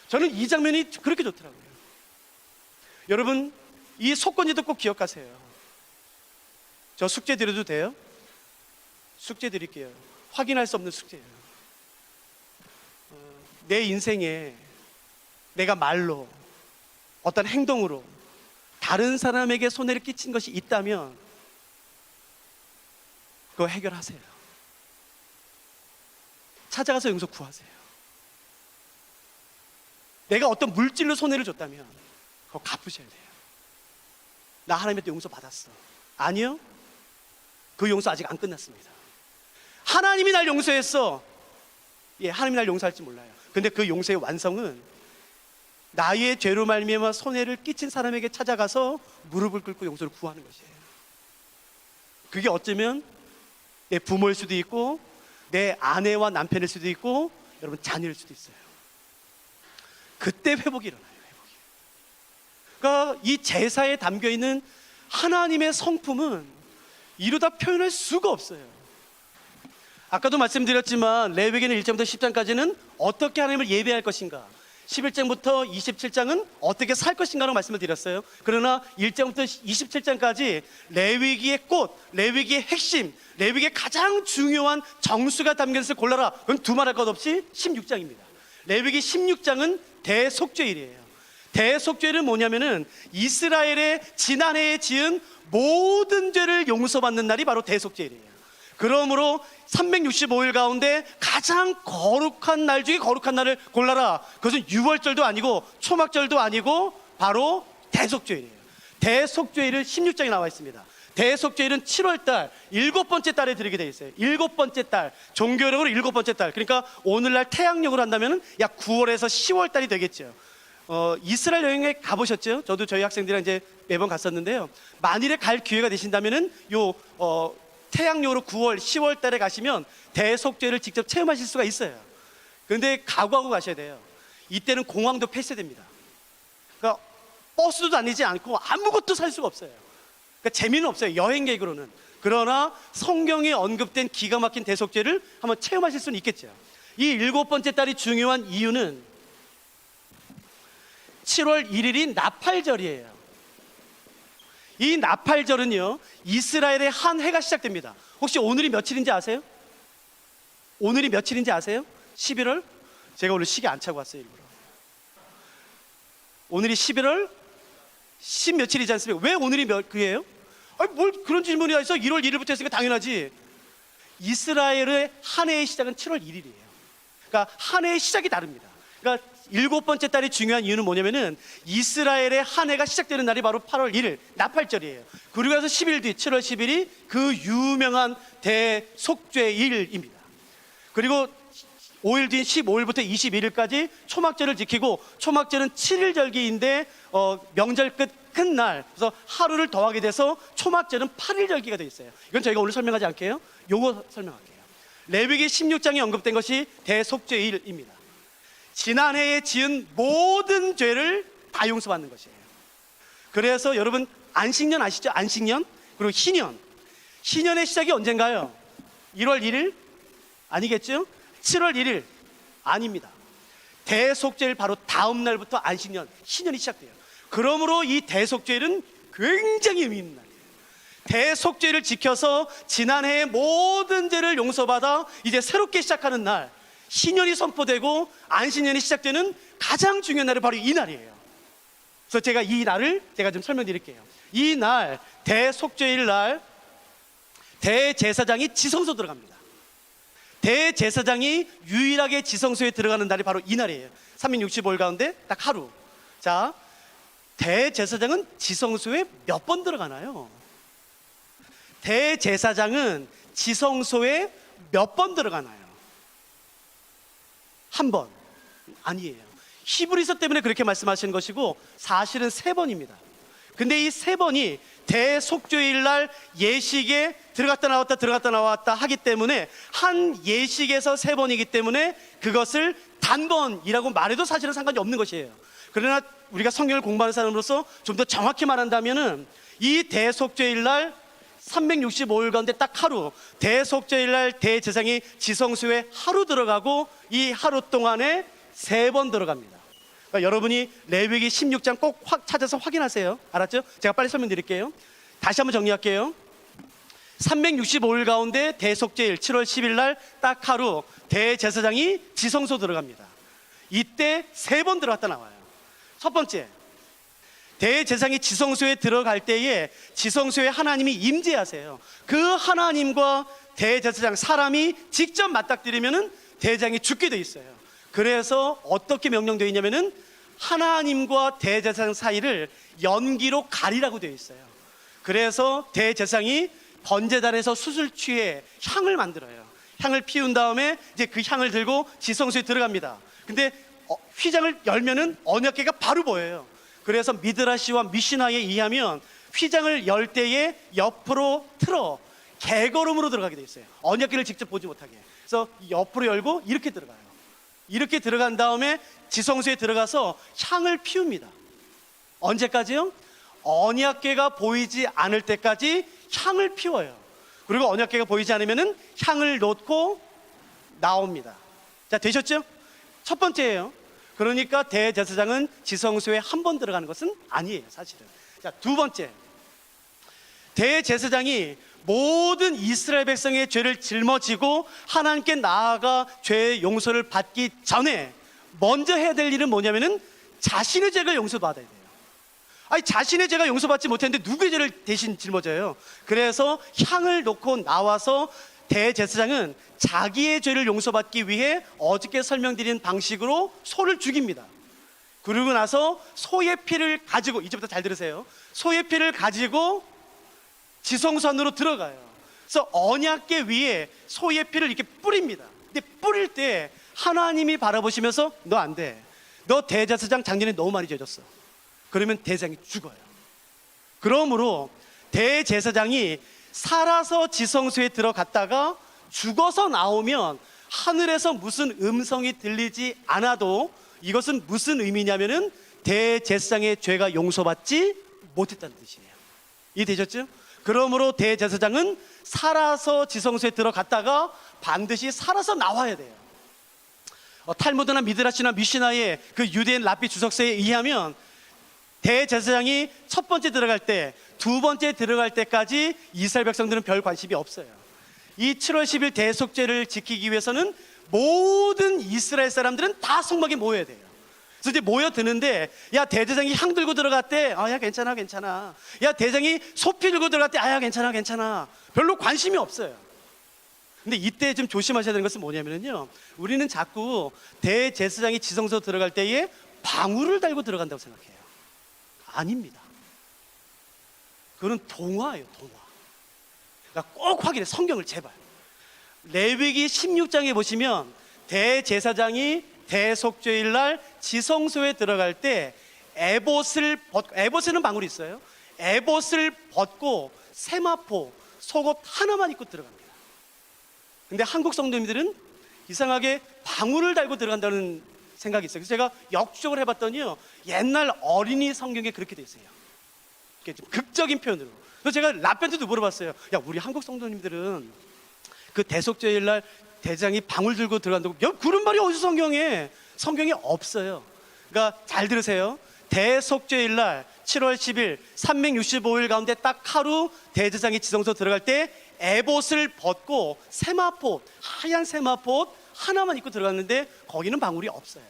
저는 이 장면이 그렇게 좋더라고요. 여러분, 이 속건지도 꼭 기억하세요. 저 숙제 드려도 돼요? 숙제 드릴게요. 확인할 수 없는 숙제예요. 내 인생에 내가 말로, 어떤 행동으로 다른 사람에게 손해를 끼친 것이 있다면 그거 해결하세요. 찾아가서 용서 구하세요. 내가 어떤 물질로 손해를 줬다면 그거 갚으셔야 돼요. 나 하나님한테 용서 받았어. 아니요, 그 용서 아직 안 끝났습니다. 하나님이 날 용서했어. 예, 하나님이 날 용서할지 몰라요. 근데 그 용서의 완성은 나의 죄로 말미암아 손해를 끼친 사람에게 찾아가서 무릎을 꿇고 용서를 구하는 것이에요. 그게 어쩌면 내 부모일 수도 있고 내 아내와 남편일 수도 있고 여러분 자녀일 수도 있어요. 그때 회복이 일어나요. 회복이. 그러니까 이 제사에 담겨있는 하나님의 성품은 이루다 표현할 수가 없어요. 아까도 말씀드렸지만 레위기는 1장부터 10장까지는 어떻게 하나님을 예배할 것인가, 11장부터 27장은 어떻게 살 것인가라고 말씀을 드렸어요. 그러나 1장부터 27장까지 레위기의 꽃, 레위기의 핵심, 레위기의 가장 중요한 정수가 담긴 것을 골라라. 그건 두말할 것 없이 16장입니다. 레위기 16장은 대속죄일이에요. 대속죄일은 뭐냐면은 이스라엘의 지난해에 지은 모든 죄를 용서받는 날이 바로 대속죄일이에요. 그러므로 365일 가운데 가장 거룩한 날 중에 거룩한 날을 골라라. 그것은 유월절도 아니고 초막절도 아니고 바로 대속죄일이에요. 대속죄일은 16장에 나와 있습니다. 대속죄일은 7월달 7번째 달에 드리게 되어 있어요. 7번째 달, 종교력으로 7번째 달. 그러니까 오늘날 태양력으로 한다면 약 9월에서 10월달이 되겠죠. 이스라엘 여행에 가보셨죠? 저도 저희 학생들이랑 이제 매번 갔었는데요. 만일에 갈 기회가 되신다면은 태양력으로 9월, 10월 달에 가시면 대속죄를 직접 체험하실 수가 있어요. 그런데 각오하고 가셔야 돼요. 이때는 공항도 폐쇄됩니다. 그러니까 버스도 다니지 않고 아무것도 살 수가 없어요. 그러니까 재미는 없어요, 여행 계획으로는. 그러나 성경에 언급된 기가 막힌 대속죄를 한번 체험하실 수는 있겠죠. 이 7번째 달이 중요한 이유는 7월 1일이 나팔절이에요. 이 나팔절은요, 이스라엘의 한 해가 시작됩니다. 혹시 오늘이 며칠인지 아세요? 오늘이 며칠인지 아세요? 11월? 제가 오늘 시계 안 차고 왔어요, 일부러. 오늘이 11월 10 며칠이지 않습니까? 왜 오늘이 그예요? 아니, 뭘 그런 질문이 있어? 1월 1일부터 했으니까 당연하지. 이스라엘의 한 해의 시작은 7월 1일이에요. 그러니까 한 해의 시작이 다릅니다. 그러니까 7번째 달이 중요한 이유는 뭐냐면은 이스라엘의 한 해가 시작되는 날이 바로 8월 1일 나팔절이에요. 그리고 나서 10일 뒤 7월 10일이 그 유명한 대속죄일입니다. 그리고 5일 뒤인 15일부터 21일까지 초막절을 지키고, 초막절은 7일 절기인데 명절 큰 날, 그래서 하루를 더하게 돼서 초막절은 8일 절기가 되어 있어요. 이건 저희가 오늘 설명하지 않게요. 요거 설명할게요. 레위기 16장에 언급된 것이 대속죄일입니다. 지난해에 지은 모든 죄를 다 용서받는 것이에요. 그래서 여러분 안식년 아시죠? 안식년, 그리고 희년. 희년의 시작이 언젠가요? 1월 1일? 아니겠죠? 7월 1일? 아닙니다. 대속죄일 바로 다음 날부터 안식년, 희년이 시작돼요. 그러므로 이 대속죄일은 굉장히 의미 있는 날이에요. 대속죄를 지켜서 지난해의 모든 죄를 용서받아 이제 새롭게 시작하는 날, 신년이 선포되고 안식년이 시작되는 가장 중요한 날이 바로 이 날이에요. 그래서 제가 이 날을 제가 좀 설명드릴게요. 이 날, 대속죄일 날 대제사장이 지성소 들어갑니다. 대제사장이 유일하게 지성소에 들어가는 날이 바로 이 날이에요. 365일 가운데 딱 하루. 자, 대제사장은 지성소에 몇 번 들어가나요? 대제사장은 지성소에 몇 번 들어가나요? 한 번. 아니에요. 히브리서 때문에 그렇게 말씀하시는 것이고 사실은 3번입니다. 근데 이 3번이 대속죄일 날 예식에 들어갔다 나왔다 하기 때문에 한 예식에서 3번이기 때문에 그것을 단번이라고 말해도 사실은 상관이 없는 것이에요. 그러나 우리가 성경을 공부하는 사람으로서 좀 더 정확히 말한다면은 이 대속죄일 날 365일 가운데 딱 하루, 대속죄일 날 대제사장이 지성소에 하루 들어가고 이 하루 동안에 3번 들어갑니다. 그러니까 여러분이 레위기 16장 꼭 찾아서 확인하세요. 알았죠? 제가 빨리 설명드릴게요. 다시 한번 정리할게요. 365일 가운데 대속죄일 7월 10일 날 딱 하루 대제사장이 지성소 들어갑니다. 이때 3번 들어갔다 나와요. 첫 번째, 대제사장이 지성소에 들어갈 때에 지성소에 하나님이 임재하세요. 그 하나님과 대제사장 사람이 직접 맞닥뜨리면은 대제사장이 죽게 돼 있어요. 그래서 어떻게 명령되어 있냐면은 하나님과 대제사장 사이를 연기로 가리라고 되어 있어요. 그래서 대제사장이 번제단에서 수술취에 향을 만들어요. 향을 피운 다음에 이제 그 향을 들고 지성소에 들어갑니다. 근데 휘장을 열면은 언약궤가 바로 보여요. 그래서 미드라시와 미시나에 의하면 휘장을 열 때에 옆으로 틀어 개걸음으로 들어가게 돼 있어요. 언약궤를 직접 보지 못하게. 그래서 옆으로 열고 이렇게 들어가요. 이렇게 들어간 다음에 지성소에 들어가서 향을 피웁니다. 언제까지요? 언약궤가 보이지 않을 때까지 향을 피워요. 그리고 언약궤가 보이지 않으면은 향을 놓고 나옵니다. 자, 되셨죠? 첫 번째예요. 그러니까 대제사장은 지성소에 한 번 들어가는 것은 아니에요, 사실은. 자, 두 번째, 대제사장이 모든 이스라엘 백성의 죄를 짊어지고 하나님께 나아가 죄의 용서를 받기 전에 먼저 해야 될 일은 뭐냐면은 자신의 죄가 용서받아야 돼요. 아니, 자신의 죄가 용서받지 못했는데 누구의 죄를 대신 짊어져요? 그래서 향을 놓고 나와서 대제사장은 자기의 죄를 용서받기 위해 어저께 설명드린 방식으로 소를 죽입니다. 그러고 나서 소의 피를 가지고, 이제부터 잘 들으세요. 소의 피를 가지고 지성소 안으로 들어가요. 그래서 언약궤 위에 소의 피를 이렇게 뿌립니다. 근데 뿌릴 때 하나님이 바라보시면서 너 안 돼. 너 대제사장 작년에 너무 많이 죄졌어. 그러면 대제사장이 죽어요. 그러므로 대제사장이 살아서 지성소에 들어갔다가 죽어서 나오면 하늘에서 무슨 음성이 들리지 않아도 이것은 무슨 의미냐면은 대제사장의 죄가 용서받지 못했다는 뜻이에요. 이해되셨죠? 그러므로 대제사장은 살아서 지성소에 들어갔다가 반드시 살아서 나와야 돼요. 탈무드나 미드라시나 미시나의 그 유대인 랍비 주석서에 의하면 대제사장이 첫 번째 들어갈 때, 두 번째 들어갈 때까지 이스라엘 백성들은 별 관심이 없어요. 이 7월 10일 대속죄를 지키기 위해서는 모든 이스라엘 사람들은 다 성막에 모여야 돼요. 그래서 이제 모여드는데, 야, 대제사장이 향 들고 들어갔대. 야, 괜찮아, 괜찮아. 야, 대장이 소피 들고 들어갔대. 야, 괜찮아, 괜찮아. 별로 관심이 없어요. 근데 이때 좀 조심하셔야 되는 것은 뭐냐면요, 우리는 자꾸 대제사장이 지성소 들어갈 때에 방울을 달고 들어간다고 생각해요. 아닙니다. 그거는 동화예요, 동화. 그러니까 꼭 확인해, 성경을 제발. 레위기 16장에 보시면 대제사장이 대속죄일 날 지성소에 들어갈 때 에봇을 벗고, 에봇에는 방울이 있어요. 에봇을 벗고 세마포, 속옷 하나만 입고 들어갑니다. 근데 한국 성도님들은 이상하게 방울을 달고 들어간다는 생각이 있어요. 그래서 제가 역적을 해봤더니요, 옛날 어린이 성경에 그렇게 돼 있어요. 이렇게 좀 극적인 표현으로. 그래서 제가 라벤트도 물어봤어요. 야, 우리 한국 성도님들은 그 대속죄일 날 대장이 방울 들고 들어간다고, 야, 그런 말이 어디서 성경에 없어요. 그러니까 잘 들으세요. 대속죄일 날 7월 10일 365일 가운데 딱 하루 대제사장이 지성소 들어갈 때 에봇을 벗고 세마포, 하얀 세마포 하나만 입고 들어갔는데 거기는 방울이 없어요.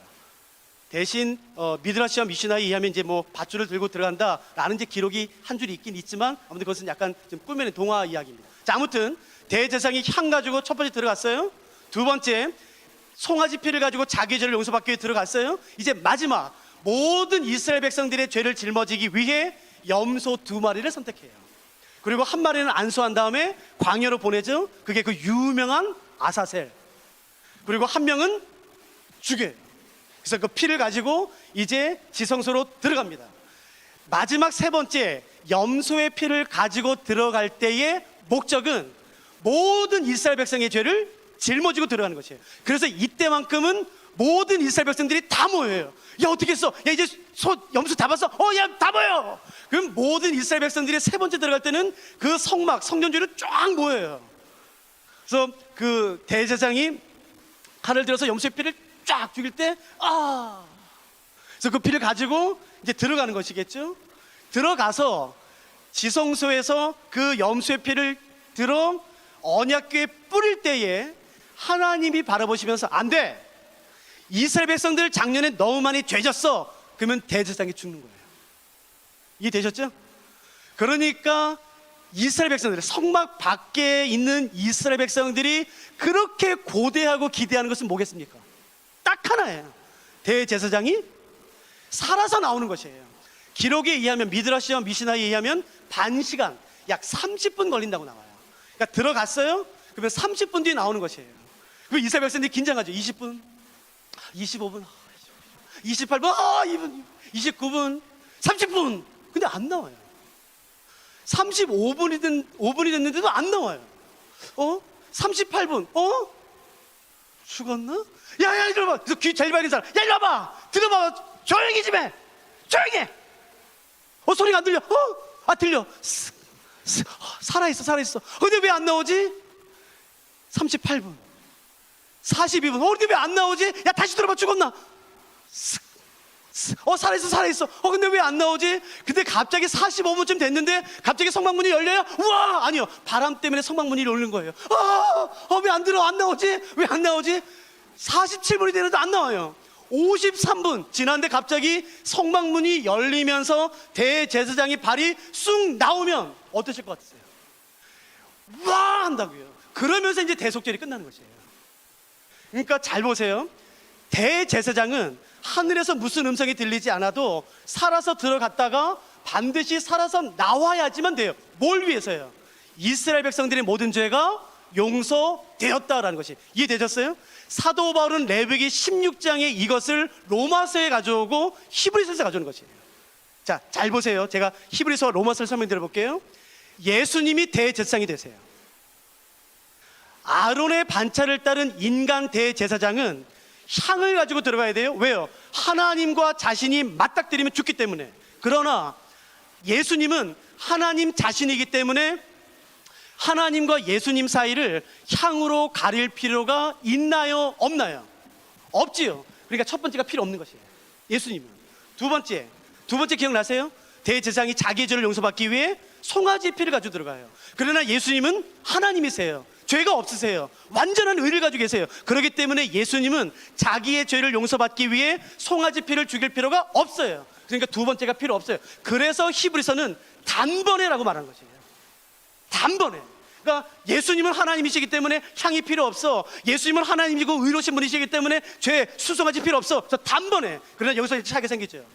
대신 미드라시와 미시나에 의하면 이제 뭐 밧줄을 들고 들어간다라는 이제 기록이 한 줄이 있긴 있지만, 아무튼 그것은 약간 좀 꾸며낸 동화 이야기입니다. 자, 아무튼 대제사장이 향 가지고 첫 번째 들어갔어요. 두 번째, 송아지 피를 가지고 자기 죄를 용서받기 위해 들어갔어요. 이제 마지막, 모든 이스라엘 백성들의 죄를 짊어지기 위해 염소 2마리를 선택해요. 그리고 한 마리는 안수한 다음에 광야로 보내죠. 그게 그 유명한 아사셀. 그리고 한 명은 죽여요. 그래서 그 피를 가지고 이제 지성소로 들어갑니다. 마지막 세 번째, 염소의 피를 가지고 들어갈 때의 목적은 모든 이스라엘 백성의 죄를 짊어지고 들어가는 것이에요. 그래서 이때만큼은 모든 이스라엘 백성들이 다 모여요. 야, 어떻게 했어? 야, 이제 염소 잡았어? 야, 다 모여! 그럼 모든 이스라엘 백성들이 세 번째 들어갈 때는 그 성막, 성전주로 쫙 모여요. 그래서 그 대제사장이 칼을 들어서 염소의 피를 쫙 죽일 때, 그래서 그 피를 가지고 이제 들어가는 것이겠죠. 들어가서 지성소에서 그 염소의 피를 들어 언약궤에 뿌릴 때에 하나님이 바라보시면서, 안 돼! 이스라엘 백성들 작년에 너무 많이 죄졌어. 그러면 대제사장이 죽는 거예요. 이해되셨죠? 그러니까 이스라엘 백성들, 성막 밖에 있는 이스라엘 백성들이 그렇게 고대하고 기대하는 것은 뭐겠습니까? 딱 하나예요. 대제사장이 살아서 나오는 것이에요. 기록에 의하면, 미드라시와 미시나에 의하면 반시간, 약 30분 걸린다고 나와요. 그러니까 들어갔어요? 그러면 30분 뒤에 나오는 것이에요. 그럼 이스라엘 백성들이 긴장하죠. 20분, 25분, 28분, 2분, 29분, 30분. 근데 안 나와요. 35분이 됐는데도 안 나와요. 38분, 죽었나? 야, 이리 와봐. 그래서 귀 제일 밝은 사람, 야, 이리 와봐. 들어봐. 조용히 좀 해. 조용히 해. 소리가 안 들려. 들려. 살아있어. 근데 왜 안 나오지? 38분, 42분. 근데 왜 안 나오지? 야, 다시 들어봐. 죽었나? 살아있어. 근데 왜 안 나오지? 근데 갑자기 45분쯤 됐는데 갑자기 성막문이 열려요? 우와! 아니요. 바람 때문에 성막문이 열리는 거예요. 왜 안 들어? 안 나오지? 왜 안 나오지? 47분이 되는데 안 나와요. 53분 지났는데 갑자기 성막문이 열리면서 대제사장이 발이 쑥 나오면 어떠실 것 같으세요? 와! 한다고요. 그러면서 이제 대속죄이 끝나는 것이에요. 그러니까 잘 보세요. 대제사장은 하늘에서 무슨 음성이 들리지 않아도 살아서 들어갔다가 반드시 살아서 나와야지만 돼요. 뭘 위해서요? 이스라엘 백성들의 모든 죄가 용서되었다라는 것이. 이해되셨어요? 사도 바울은 레위기 16장에 이것을 로마서에 가져오고 히브리서에 가져오는 것이에요. 자, 잘 보세요. 제가 히브리서와 로마서를 설명드려 볼게요. 예수님이 대제사장이 되세요. 아론의 반차를 따른 인간 대제사장은 향을 가지고 들어가야 돼요. 왜요? 하나님과 자신이 맞닥뜨리면 죽기 때문에. 그러나 예수님은 하나님 자신이기 때문에 하나님과 예수님 사이를 향으로 가릴 필요가 있나요? 없나요? 없지요. 그러니까 첫 번째가 필요 없는 것이에요. 예수님은. 두 번째 기억나세요? 대제사장이 자기의 죄를 용서받기 위해 송아지 피를 가지고 들어가요. 그러나 예수님은 하나님이세요. 죄가 없으세요. 완전한 의를 가지고 계세요. 그렇기 때문에 예수님은 자기의 죄를 용서받기 위해 송아지 피를 죽일 필요가 없어요. 그러니까 두 번째가 필요 없어요. 그래서 히브리서는 단번에라고 말하는 것이에요. 단번에. 그러니까 예수님은 하나님이시기 때문에 향이 필요 없어. 예수님은 하나님이고 의로우신 분이시기 때문에 죄 수송아지 필요 없어. 그래서 단번에. 그러나 여기서 차이가 생기죠.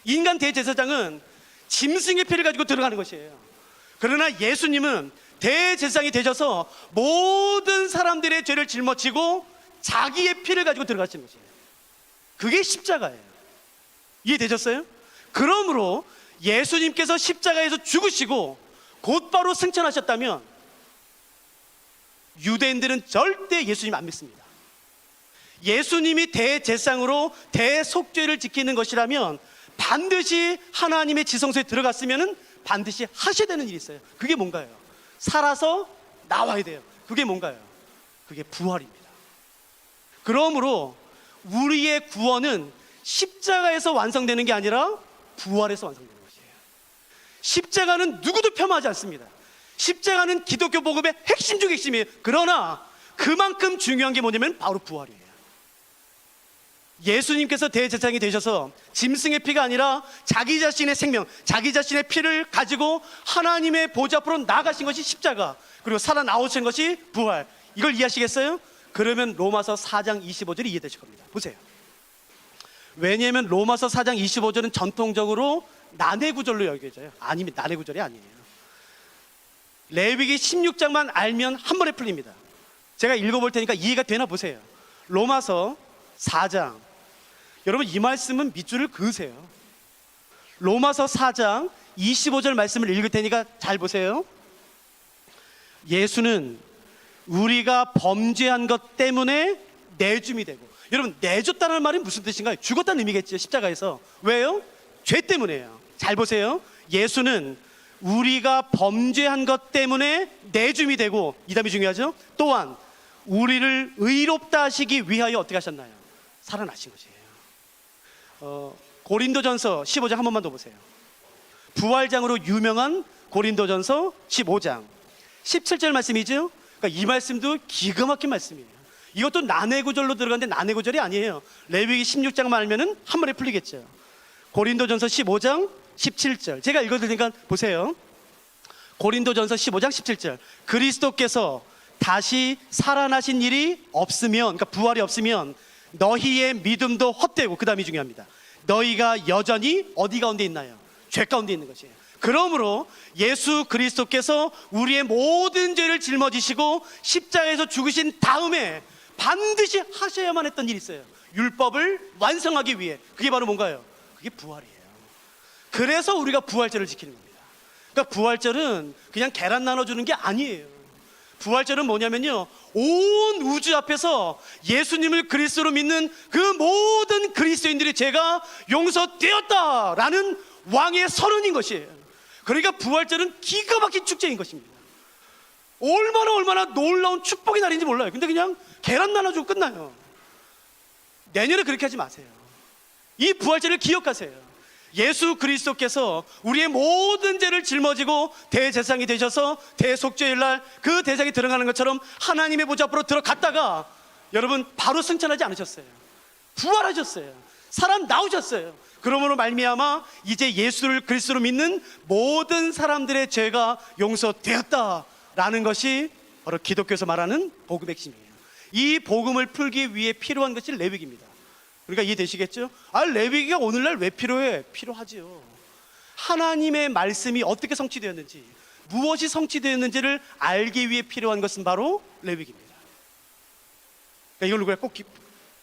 인간 대제사장은 짐승의 피를 가지고 들어가는 것이에요. 그러나 예수님은 대제사장이 되셔서 모든 사람들의 죄를 짊어지고 자기의 피를 가지고 들어가시는 것이에요. 그게 십자가예요. 이해되셨어요? 그러므로 예수님께서 십자가에서 죽으시고 곧바로 승천하셨다면 유대인들은 절대 예수님 안 믿습니다. 예수님이 대제사장으로 대속죄를 지키는 것이라면 반드시 하나님의 지성소에 들어갔으면 반드시 하셔야 되는 일이 있어요. 그게 뭔가요? 살아서 나와야 돼요. 그게 뭔가요? 그게 부활입니다. 그러므로 우리의 구원은 십자가에서 완성되는 게 아니라 부활에서 완성되는 것이에요. 십자가는 누구도 폄하하지 않습니다. 십자가는 기독교 복음의 핵심 중의 핵심이에요. 그러나 그만큼 중요한 게 뭐냐면 바로 부활이에요. 예수님께서 대제사장이 되셔서 짐승의 피가 아니라 자기 자신의 생명, 자기 자신의 피를 가지고 하나님의 보좌 앞으로 나가신 것이 십자가, 그리고 살아나오신 것이 부활. 이걸 이해하시겠어요? 그러면 로마서 4장 25절이 이해되실 겁니다. 보세요. 왜냐하면 로마서 4장 25절은 전통적으로 난해구절로 여겨져요. 아닙니다. 난해구절이 아니에요. 레위기 16장만 알면 한 번에 풀립니다. 제가 읽어볼 테니까 이해가 되나 보세요. 로마서 4장, 여러분 이 말씀은 밑줄을 그으세요. 로마서 4장 25절 말씀을 읽을 테니까 잘 보세요. 예수는 우리가 범죄한 것 때문에 내줌이 되고, 여러분 내줬다는 말이 무슨 뜻인가요? 죽었다는 의미겠죠. 십자가에서. 왜요? 죄 때문에요. 잘 보세요. 예수는 우리가 범죄한 것 때문에 내줌이 되고, 이 다음이 중요하죠. 또한 우리를 의롭다 하시기 위하여 어떻게 하셨나요? 살아나신 것이에요. 고린도전서 15장 한 번만 더 보세요. 부활장으로 유명한 고린도전서 15장 17절 말씀이죠. 그러니까 이 말씀도 기가 막힌 말씀이에요. 이것도 난해구절로 들어가는데 난해구절이 아니에요. 레위기 16장만 알면은 한 번에 풀리겠죠. 고린도전서 15장 17절 제가 읽어드리니까 보세요. 고린도전서 15장 17절 그리스도께서 다시 살아나신 일이 없으면, 그러니까 부활이 없으면 너희의 믿음도 헛되고, 그 다음이 중요합니다. 너희가 여전히 어디 가운데 있나요? 죄 가운데 있는 것이에요. 그러므로 예수 그리스도께서 우리의 모든 죄를 짊어지시고 십자가에서 죽으신 다음에 반드시 하셔야만 했던 일이 있어요. 율법을 완성하기 위해. 그게 바로 뭔가요? 그게 부활이에요. 그래서 우리가 부활절을 지키는 겁니다. 그러니까 부활절은 그냥 계란 나눠주는 게 아니에요. 부활절은 뭐냐면요, 온 우주 앞에서 예수님을 그리스도로 믿는 그 모든 그리스도인들의 죄가 용서되었다라는 왕의 선언인 것이에요. 그러니까 부활절은 기가 막힌 축제인 것입니다. 얼마나 놀라운 축복의 날인지 몰라요. 근데 그냥 계란 나눠주고 끝나요. 내년에 그렇게 하지 마세요. 이 부활절을 기억하세요. 예수 그리스도께서 우리의 모든 죄를 짊어지고 대제사장이 되셔서 대속죄일 날 그 대상에 들어가는 것처럼 하나님의 보좌 앞으로 들어갔다가 여러분 바로 승천하지 않으셨어요. 부활하셨어요. 살아 나오셨어요. 그러므로 말미암아 이제 예수를 그리스도로 믿는 모든 사람들의 죄가 용서되었다라는 것이 바로 기독교에서 말하는 복음의 핵심이에요. 이 복음을 풀기 위해 필요한 것이 레위기입니다. 그러니까 이해되시겠죠? 레위기가 오늘날 왜 필요해? 필요하지요. 하나님의 말씀이 어떻게 성취되었는지, 무엇이 성취되었는지를 알기 위해 필요한 것은 바로 레위기입니다. 그러니까 이걸 우리가 꼭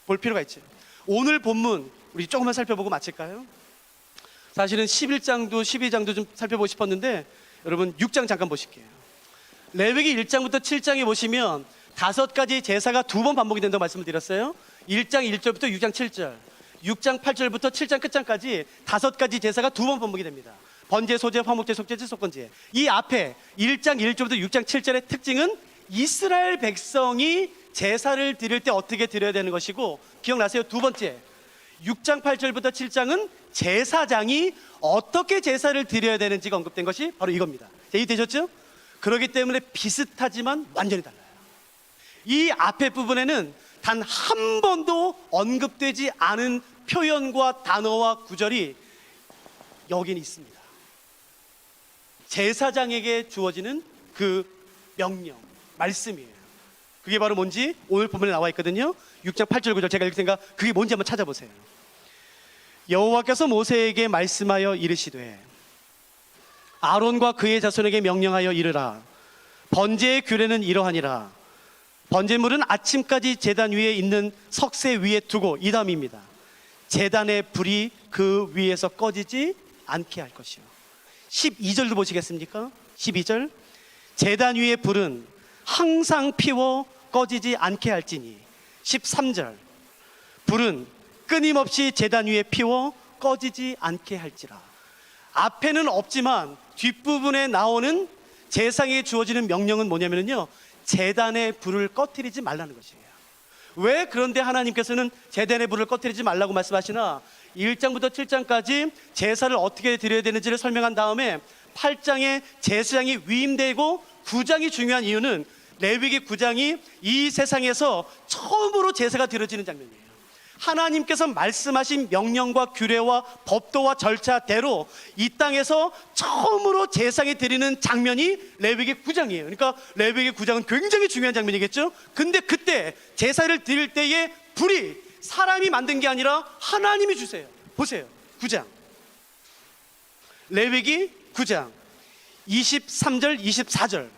볼 필요가 있죠. 오늘 본문 우리 조금만 살펴보고 마칠까요? 사실은 11장도 12장도 좀 살펴보고 싶었는데 여러분 6장 잠깐 보실게요. 레위기 1장부터 7장에 보시면 5가지 제사가 2번 반복이 된다고 말씀을 드렸어요. 1장 1절부터 6장 7절, 6장 8절부터 7장 끝장까지 5가지 제사가 2번 반복이 됩니다. 번제, 소제, 화목제, 속죄제, 속건제. 이 앞에 1장 1절부터 6장 7절의 특징은 이스라엘 백성이 제사를 드릴 때 어떻게 드려야 되는 것이고, 기억나세요? 두 번째 6장 8절부터 7장은 제사장이 어떻게 제사를 드려야 되는지가 언급된 것이 바로 이겁니다. 이해되셨죠? 그렇기 때문에 비슷하지만 완전히 달라요. 이 앞에 부분에는 단 한 번도 언급되지 않은 표현과 단어와 구절이 여긴 있습니다. 제사장에게 주어지는 그 명령, 말씀이에요. 그게 바로 뭔지 오늘 본문에 나와 있거든요. 6장 8절 9절 제가 읽을 테니까 그게 뭔지 한번 찾아보세요. 여호와께서 모세에게 말씀하여 이르시되 아론과 그의 자손에게 명령하여 이르라. 번제의 규례는 이러하니라. 번제물은 아침까지 제단 위에 있는 석쇠 위에 두고, 이 다음입니다. 제단의 불이 그 위에서 꺼지지 않게 할 것이요. 12절도 보시겠습니까? 12절. 제단 위의 불은 항상 피워 꺼지지 않게 할지니. 13절. 불은 끊임없이 제단 위에 피워 꺼지지 않게 할지라. 앞에는 없지만 뒷부분에 나오는 제사장에게 주어지는 명령은 뭐냐면요, 제단의 불을 꺼뜨리지 말라는 것이에요. 왜 그런데 하나님께서는 제단의 불을 꺼뜨리지 말라고 말씀하시나? 1장부터 7장까지 제사를 어떻게 드려야 되는지를 설명한 다음에 8장에 제사장이 위임되고 9장이 중요한 이유는 레위기 9장이 이 세상에서 처음으로 제사가 드려지는 장면이에요. 하나님께서 말씀하신 명령과 규례와 법도와 절차대로 이 땅에서 처음으로 제사에 드리는 장면이 레위기 9장이에요. 그러니까 레위기 9장은 굉장히 중요한 장면이겠죠. 근데 그때 제사를 드릴 때에 불이 사람이 만든 게 아니라 하나님이 주세요. 보세요. 9장 레위기 9장 23절 24절.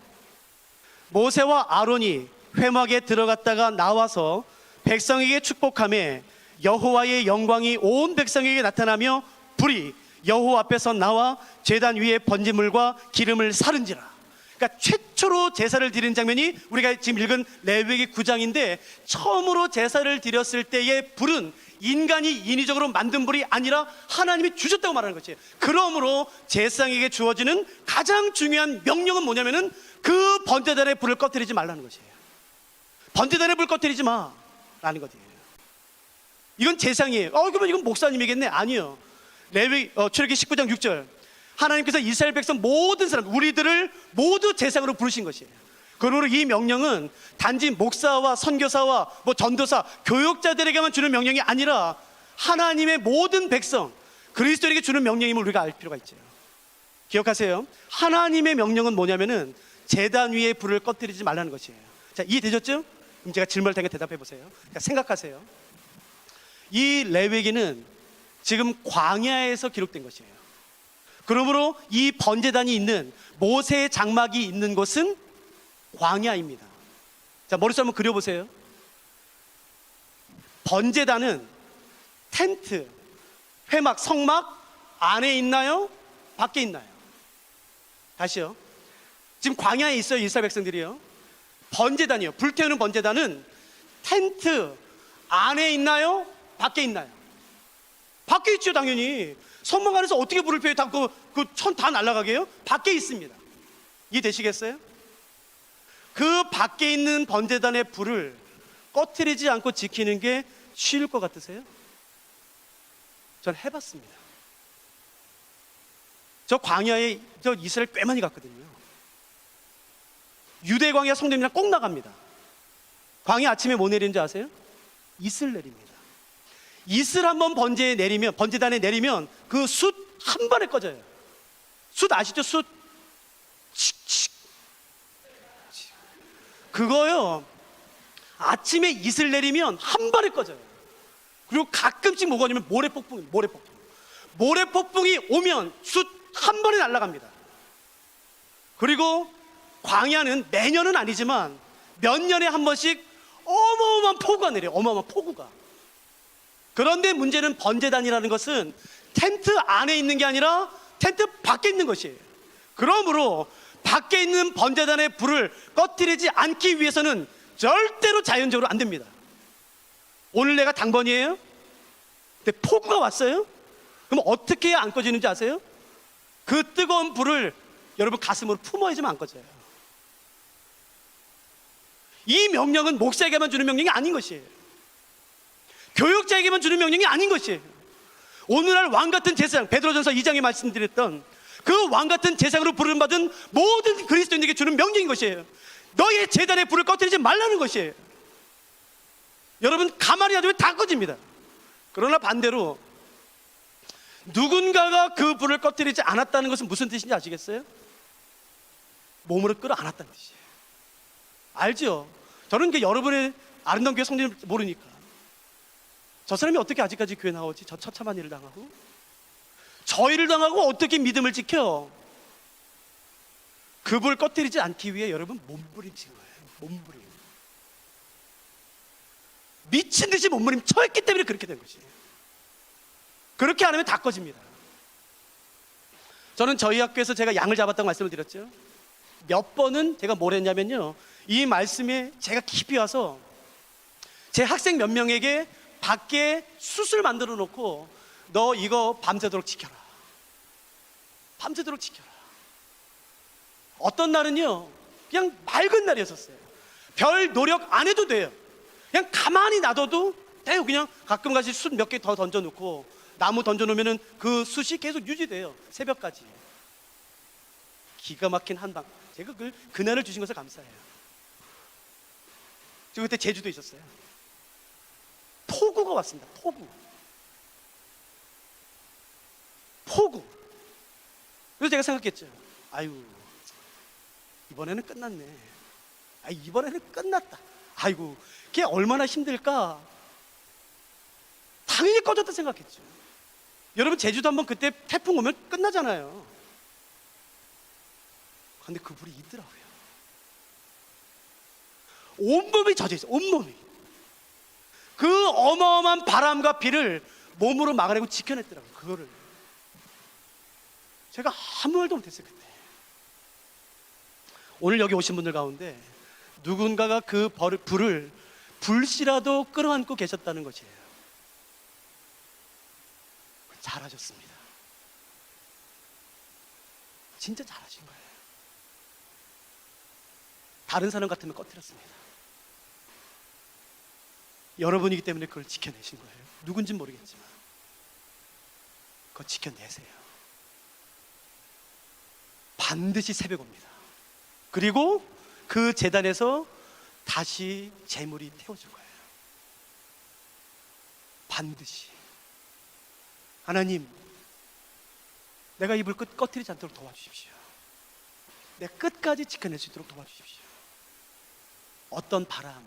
모세와 아론이 회막에 들어갔다가 나와서 백성에게 축복하며 여호와의 영광이 온 백성에게 나타나며 불이 여호와 앞에서 나와 제단 위에 번제물과 기름을 사른지라. 그러니까 최초로 제사를 드리는 장면이 우리가 지금 읽은 레위기 9장인데, 처음으로 제사를 드렸을 때의 불은 인간이 인위적으로 만든 불이 아니라 하나님이 주셨다고 말하는 것이에요. 그러므로 제사장에게 주어지는 가장 중요한 명령은 뭐냐면은 그 번제단의 불을 꺼뜨리지 말라는 것이에요. 번제단의 불 꺼뜨리지 마라는 것이에요. 이건 제사장이에요. 그러면 이건 목사님이겠네? 아니요. 출애굽기 19장 6절. 하나님께서 이스라엘 백성 모든 사람, 우리들을 모두 제사장으로 부르신 것이에요. 그러므로 이 명령은 단지 목사와 선교사와 전도사, 교역자들에게만 주는 명령이 아니라 하나님의 모든 백성, 그리스도인에게 주는 명령임을 우리가 알 필요가 있죠. 기억하세요. 하나님의 명령은 뭐냐면은 제단 위에 불을 꺼뜨리지 말라는 것이에요. 자, 이해되셨죠? 그럼 제가 질문을 드리게 대답해 보세요. 그러니까 생각하세요. 이 레위기는 지금 광야에서 기록된 것이에요. 그러므로 이 번제단이 있는, 모세의 장막이 있는 곳은 광야입니다. 자, 머릿속 한번 그려보세요. 번제단은 텐트, 회막, 성막 안에 있나요? 밖에 있나요? 다시요. 지금 광야에 있어요, 이스라엘 백성들이요. 번제단이요, 불태우는 번제단은 텐트 안에 있나요? 밖에 있나요? 밖에 있죠, 당연히. 성막 안에서 어떻게 불을 피워요? 그 천 다 날아가게 해요? 밖에 있습니다. 이해되시겠어요? 그 밖에 있는 번제단의 불을 꺼뜨리지 않고 지키는 게 쉬울 것 같으세요? 전 해봤습니다. 저 광야에 이스라엘 꽤 많이 갔거든요. 유대 광야 성도님이랑 꼭 나갑니다. 광야 아침에 뭐 내리는지 아세요? 이슬 내립니다. 이슬 한번 번제단에 내리면 그 숯 한 번에 꺼져요. 숯 아시죠? 숯 칙칙. 그거요, 아침에 이슬 내리면 한 번에 꺼져요. 그리고 가끔씩 뭐가 오냐면 모래폭풍이 오면 숯 한 번에 날아갑니다. 그리고 광야는 매년은 아니지만 몇 년에 한 번씩 어마어마한 폭우가 내려요. 어마어마한 폭우가. 그런데 문제는 번제단이라는 것은 텐트 안에 있는 게 아니라 텐트 밖에 있는 것이에요. 그러므로 밖에 있는 번제단의 불을 꺼뜨리지 않기 위해서는 절대로 자연적으로 안 됩니다. 오늘 내가 당번이에요? 근데 폭우가 왔어요? 그럼 어떻게 해야 안 꺼지는지 아세요? 그 뜨거운 불을 여러분 가슴으로 품어야지만 안 꺼져요. 이 명령은 목사에게만 주는 명령이 아닌 것이에요. 교역자에게만 주는 명령이 아닌 것이에요. 오늘날 왕같은 제사장, 베드로전서 2장에 말씀드렸던 그 왕같은 제사장으로 부름받은 모든 그리스도인에게 주는 명령인 것이에요. 너의 재단의 불을 꺼뜨리지 말라는 것이에요. 여러분 가만히 놔두면 다 꺼집니다. 그러나 반대로 누군가가 그 불을 꺼뜨리지 않았다는 것은 무슨 뜻인지 아시겠어요? 몸으로 끌어안았다는 뜻이에요. 알죠? 저는 여러분의 아름다운 교회 성도님을 모르니까 저 사람이 어떻게 아직까지 교회 나오지? 저 처참한 일을 당하고 저 일을 당하고 어떻게 믿음을 지켜? 그 불 꺼뜨리지 않기 위해 여러분 몸부림친 거예요. 몸부림. 미친 듯이 몸부림 쳐했기 때문에 그렇게 된 것이에요. 그렇게 안 하면 다 꺼집니다. 저는 저희 학교에서 제가 양을 잡았다고 말씀을 드렸죠. 몇 번은 제가 뭘 했냐면요, 이 말씀에 제가 깊이 와서 제 학생 몇 명에게 밖에 숯을 만들어 놓고 너 이거 밤새도록 지켜라. 밤새도록 지켜라. 어떤 날은요 그냥 맑은 날이었었어요. 별 노력 안 해도 돼요. 그냥 가만히 놔둬도 돼요. 그냥 가끔가씩 숯 몇 개 더 던져놓고 나무 던져놓으면 그 숯이 계속 유지돼요. 새벽까지. 기가 막힌 한방. 제가 그날을 주신 것을 감사해요. 저 그때 제주도에 있었어요. 폭우가 왔습니다. 폭우. 그래서 제가 생각했죠. 아유, 이번에는 끝났네. 이번에는 끝났다. 아이고, 그게 얼마나 힘들까. 당연히 꺼졌다 생각했죠. 여러분 제주도 한번 그때 태풍 오면 끝나잖아요. 근데 그 불이 있더라고요. 온몸이 젖어 있어요. 온몸이. 그 어마어마한 바람과 비를 몸으로 막아내고 지켜냈더라고요. 그거를 제가 아무 말도 못했어요. 그때. 오늘 여기 오신 분들 가운데 누군가가 그 불을 불씨라도 끌어안고 계셨다는 것이에요. 잘하셨습니다. 진짜 잘하신 거예요. 다른 사람 같으면 꺼뜨렸습니다. 여러분이기 때문에 그걸 지켜내신 거예요. 누군진 모르겠지만 그거 지켜내세요. 반드시 새벽 옵니다. 그리고 그 제단에서 다시 재물이 태워질 거예요. 반드시. 하나님, 내가 이 불 꺼뜨리지 않도록 도와주십시오. 내가 끝까지 지켜낼 수 있도록 도와주십시오. 어떤 바람,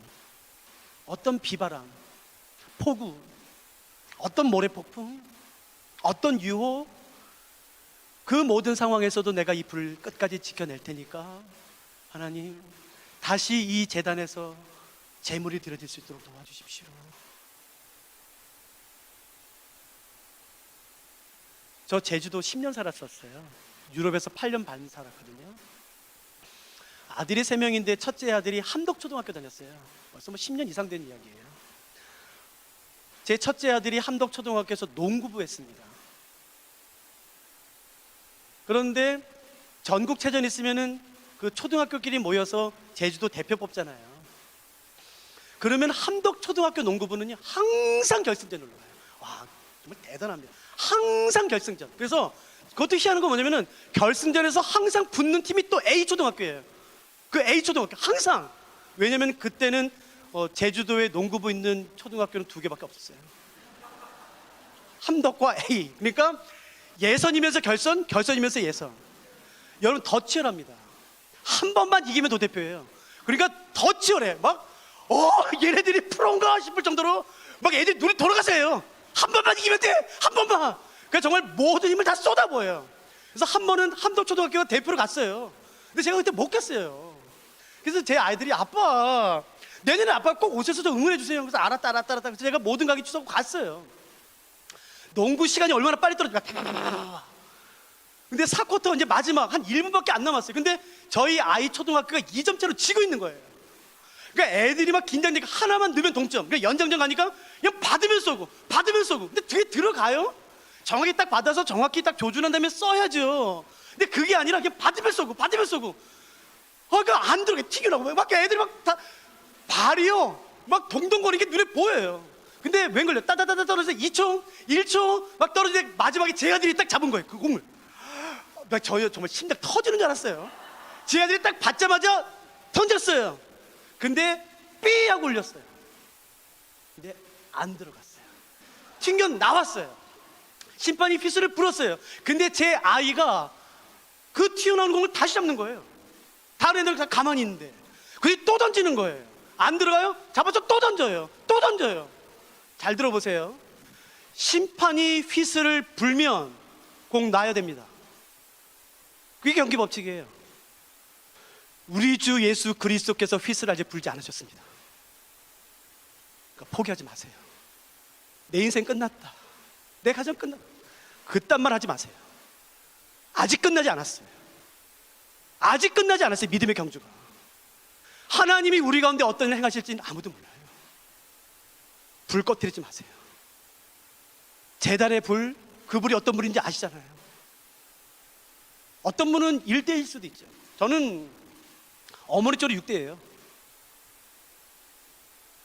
어떤 비바람, 폭우, 어떤 모래폭풍, 어떤 유혹, 그 모든 상황에서도 내가 이 불을 끝까지 지켜낼 테니까 하나님, 다시 이 재단에서 재물이 드려질 수 있도록 도와주십시오. 저 제주도 10년 살았었어요. 유럽에서 8년 반 살았거든요. 아들이 3명인데 첫째 아들이 함덕초등학교 다녔어요. 벌써 10년 이상 된 이야기예요. 제 첫째 아들이 함덕초등학교에서 농구부 했습니다. 그런데 전국체전 있으면은 그 초등학교끼리 모여서 제주도 대표 뽑잖아요. 그러면 함덕초등학교 농구부는요 항상 결승전에 올라가요. 와, 정말 대단합니다. 항상 결승전. 그래서 그것도 희한한 건 뭐냐면은 결승전에서 항상 붙는 팀이 또 A초등학교예요. 그 A초등학교 항상. 왜냐면 그때는 제주도에 농구부 있는 초등학교는 2개밖에 없었어요. 함덕과 A. 그러니까 예선이면서 결선, 결선이면서 예선. 여러분 더 치열합니다. 한 번만 이기면 도대표예요. 그러니까 더 치열해. 막 얘네들이 프로인가 싶을 정도로 막 애들이 눈이 돌아가세요. 한 번만 이기면 돼. 한 번만. 그래서 정말 모든 힘을 다 쏟아부어요. 그래서 한 번은 함덕초등학교가 대표로 갔어요. 근데 제가 그때 못 갔어요. 그래서 제 아이들이 아빠 내년에 아빠 꼭 오셔서 좀 응원해 주세요. 그래서 알았다. 그래서 제가 모든 가게 취소하고 갔어요. 농구 시간이 얼마나 빨리 떨어집니까? 근데 4쿼터 이제 마지막 한 1분밖에 안 남았어요. 근데 저희 아이 초등학교가 2점차로 지고 있는 거예요. 그러니까 애들이 막 긴장되니까 하나만 넣으면 동점. 그러니까 연장전 가니까 그냥 받으면 쏘고. 근데 뒤에 들어가요? 정확히 딱 받아서 정확히 딱 조준한 다음에 써야죠. 근데 그게 아니라 그냥 받으면 쏘고. 그러니까 안 들어가. 튀기라고. 막 애들이 막 다 발이요. 막 동동거리는 게 눈에 보여요. 근데 웬걸요? 따다다다 떨어져서 2초, 1초 막 떨어지는데 마지막에 제 아들이 딱 잡은 거예요. 그 공을. 저 정말 심장 터지는 줄 알았어요. 제 아들이 딱 받자마자 던졌어요. 근데 삐 하고 울렸어요. 근데 안 들어갔어요. 튕겨 나왔어요. 심판이 휘슬을 불었어요. 근데 제 아이가 그 튀어나오는 공을 다시 잡는 거예요. 다른 애들 다 가만히 있는데 그게 또 던지는 거예요. 안 들어가요? 잡아서 또 던져요. 또 던져요. 잘 들어보세요. 심판이 휘슬을 불면 공 놔야 됩니다. 그게 경기 법칙이에요. 우리 주 예수 그리스도께서 휘슬 아직 불지 않으셨습니다. 그러니까 포기하지 마세요. 내 인생 끝났다, 내 가정 끝났다, 그딴 말 하지 마세요. 아직 끝나지 않았어요. 아직 끝나지 않았어요. 믿음의 경주가. 하나님이 우리 가운데 어떤 일을 행하실지는 아무도 몰라요. 불 꺼뜨리지 마세요. 제단의 불, 그 불이 어떤 불인지 아시잖아요. 어떤 분은 1대일 수도 있죠. 저는 어머니 쪽으로 6대예요.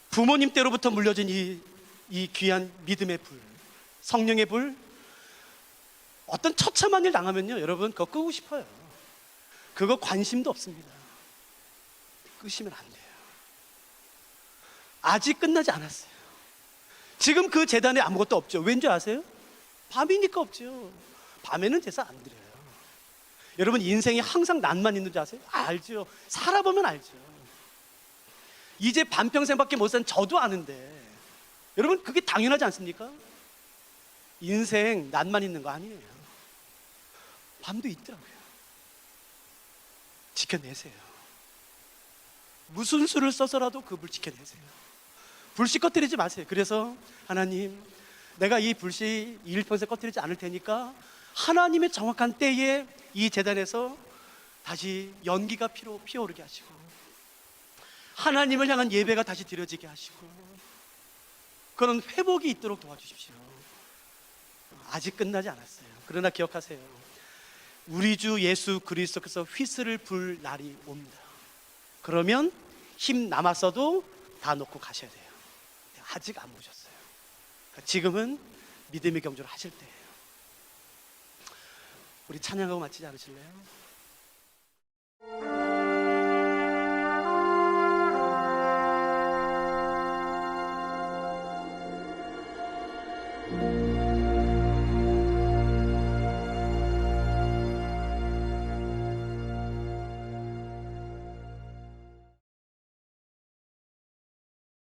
부모님 때로부터 물려진 이 귀한 믿음의 불, 성령의 불, 어떤 처참한 일 당하면요, 여러분 그거 끄고 싶어요. 그거 관심도 없습니다. 끄시면 안 돼요. 아직 끝나지 않았어요. 지금 그 제단에 아무것도 없죠. 왠지 아세요? 밤이니까 없죠. 밤에는 제사 안 드려요. 여러분 인생이 항상 난만 있는 줄 아세요? 알죠. 살아보면 알죠. 이제 반평생밖에 못 산 저도 아는데 여러분 그게 당연하지 않습니까? 인생 난만 있는 거 아니에요. 밤도 있더라고요. 지켜내세요. 무슨 수를 써서라도 그 불 지켜내세요. 불씨 꺼뜨리지 마세요. 그래서 하나님, 내가 이 불씨 일평생 꺼뜨리지 않을 테니까 하나님의 정확한 때에 이 제단에서 다시 연기가 피어오르게 하시고 하나님을 향한 예배가 다시 드려지게 하시고 그런 회복이 있도록 도와주십시오. 아직 끝나지 않았어요. 그러나 기억하세요. 우리 주 예수 그리스도께서 휘슬을 불 날이 옵니다. 그러면 힘 남았어도 다 놓고 가셔야 돼요. 아직 안 오셨어요. 그러니까 지금은 믿음의 경주를 하실 때예요. 우리 찬양하고 마치지 않으실래요?